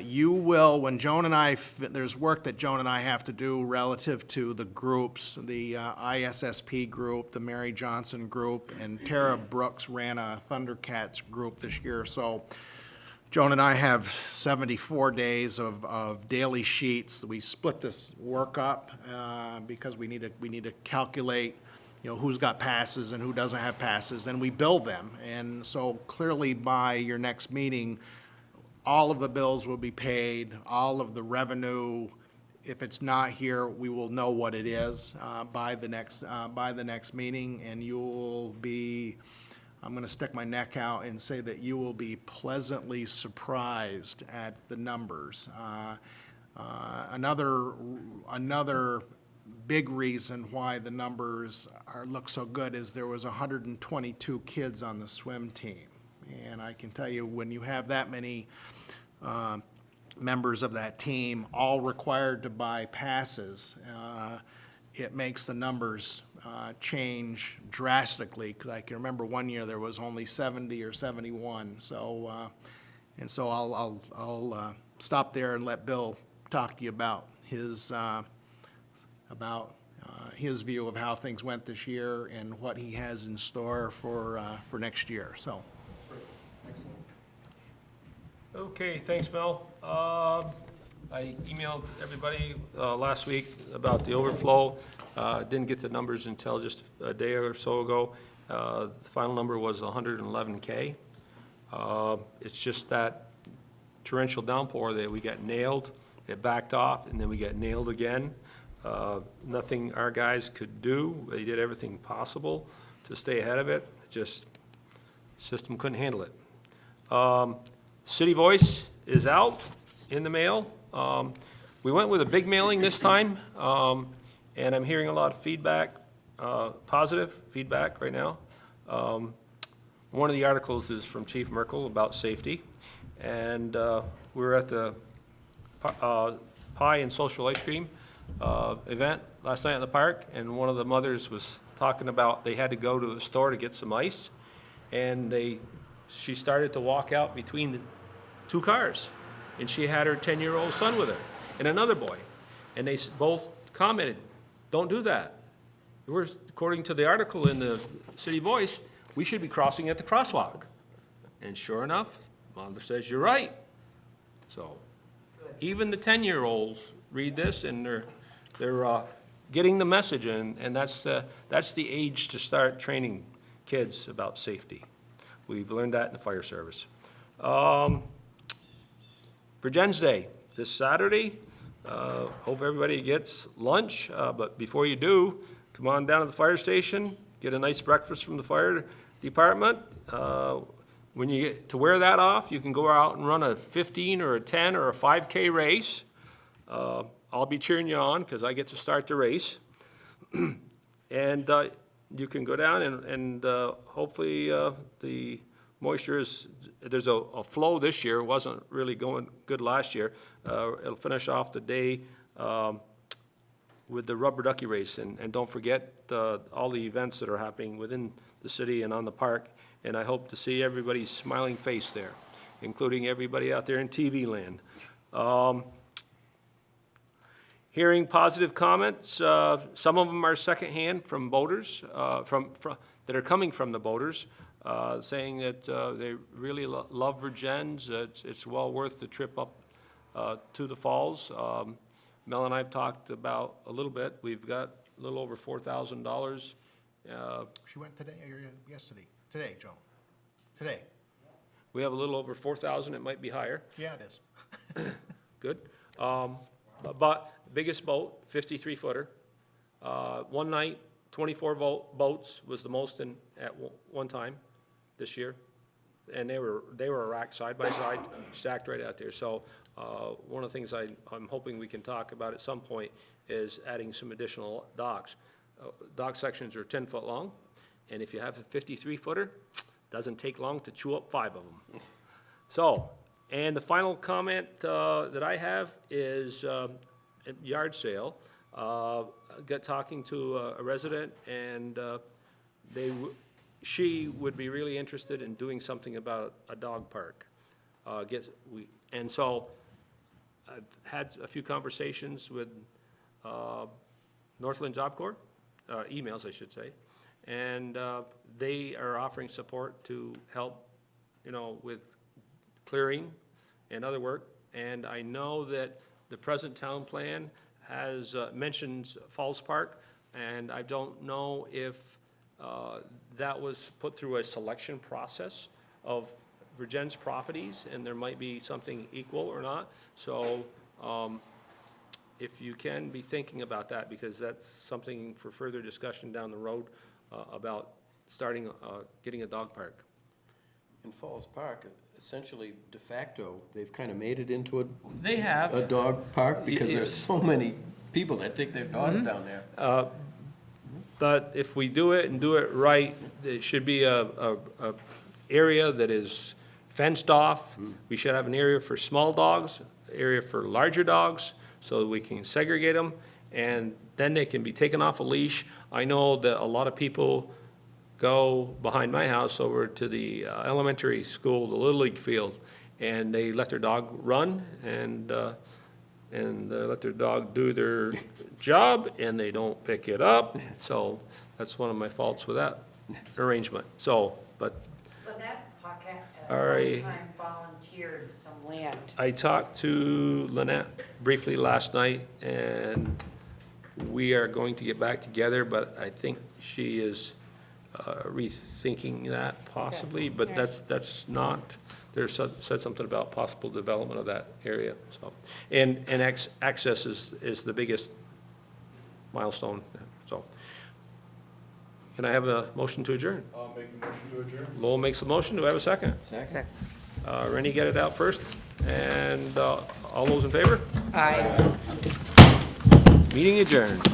you will, when Joan and I, there's work that Joan and I have to do relative to the groups, the ISSP group, the Mary Johnson group, and Tara Brooks ran a Thundercats group this year. So Joan and I have 74 days of daily sheets. We split this work up because we need to calculate who's got passes and who doesn't have passes, and we bill them. And so clearly by your next meeting, all of the bills will be paid, all of the revenue. If it's not here, we will know what it is by the next meeting, and you will be, I'm going to stick my neck out and say that you will be pleasantly surprised at the numbers. Another big reason why the numbers look so good is there was 122 kids on the swim team. And I can tell you, when you have that many members of that team, all required to buy passes, it makes the numbers change drastically. Because I can remember one year there was only 70 or 71. So, and so I'll stop there and let Bill talk to you about his view of how things went this year and what he has in store for next year. So. Okay, thanks, Mel. I emailed everybody last week about the overflow. Didn't get the numbers until just a day or so ago. The final number was 111K. It's just that torrential downpour that we got nailed, it backed off, and then we got nailed again. Nothing our guys could do. They did everything possible to stay ahead of it. Just, system couldn't handle it. City Voice is out in the mail. We went with a big mailing this time, and I'm hearing a lot of feedback, positive feedback right now. One of the articles is from Chief Merkel about safety, and we were at the pie and social ice cream event last night in the park, and one of the mothers was talking about they had to go to a store to get some ice, and she started to walk out between the two cars, and she had her 10-year-old son with her and another boy, and they both commented, "Don't do that. According to the article in the City Voice, we should be crossing at the crosswalk." And sure enough, mother says, "You're right." So even the 10-year-olds read this, and they're getting the message, and that's the age to start training kids about safety. We've learned that in the fire service. Vergennes Day, this Saturday. Hope everybody gets lunch, but before you do, come on down to the fire station, get a nice breakfast from the fire department. When you get to wear that off, you can go out and run a 15 or a 10 or a 5K race. I'll be cheering you on because I get to start the race. And you can go down and hopefully the moisture there's a flow this year. It wasn't really going good last year. It'll finish off the day with the rubber ducky race. And don't forget all the events that are happening within the city and on the park. And I hope to see everybody's smiling face there, including everybody out there in TV land. Hearing positive comments. Some of them are secondhand from boaters, that are coming from the boaters, saying that they really love Vergennes. It's well worth the trip up to the falls. Mel and I have talked about a little bit. We've got a little over $4,000 She went today or yesterday? Today, Joan. Today. We have a little over 4,000, it might be higher. Yeah, it is. Good. But biggest boat, 53-footer. One night, 24 boats was the most at one time this year. And they were racked side by side, stacked right out there. So one of the things I'm hoping we can talk about at some point is adding some additional docks. Dock sections are 10 foot long, and if you have a 53-footer, doesn't take long to chew up 5 of them. So, and the final comment that I have is yard sale. Got talking to a resident, and she would be really interested in doing something about a dog park. And so I've had a few conversations with Northland Job Corps, emails I should say, and they are offering support to help, with clearing and other work. And I know that the present town plan has mentions Falls Park, and I don't know if that was put through a selection process of Vergennes properties, and there might be something equal or not. So if you can be thinking about that, because that's something for further discussion down the road about starting, getting a dog park. In Falls Park, essentially de facto, they've kind of made it into They have. a dog park because there's so many people that take their dogs down there. But if we do it and do it right, it should be a area that is fenced off. We should have an area for small dogs, area for larger dogs, so that we can segregate them, and then they can be taken off a leash. I know that a lot of people go behind my house over to the elementary school, the Little League field, and they let their dog run, and let their dog do their job, and they don't pick it up. So that's one of my faults with that arrangement. So, but Lynette Pocket at All right. one time volunteered some land. I talked to Lynette briefly last night, and we are going to get back together, but I think she is rethinking that possibly, but that's not, there's said something about possible development of that area, so. And access is the biggest milestone, so. Can I have a motion to adjourn? I'll make the motion to adjourn. Lowell makes a motion, do I have a second? Second. Rennie, get it out first, and all those in favor? Aye. Meeting adjourned.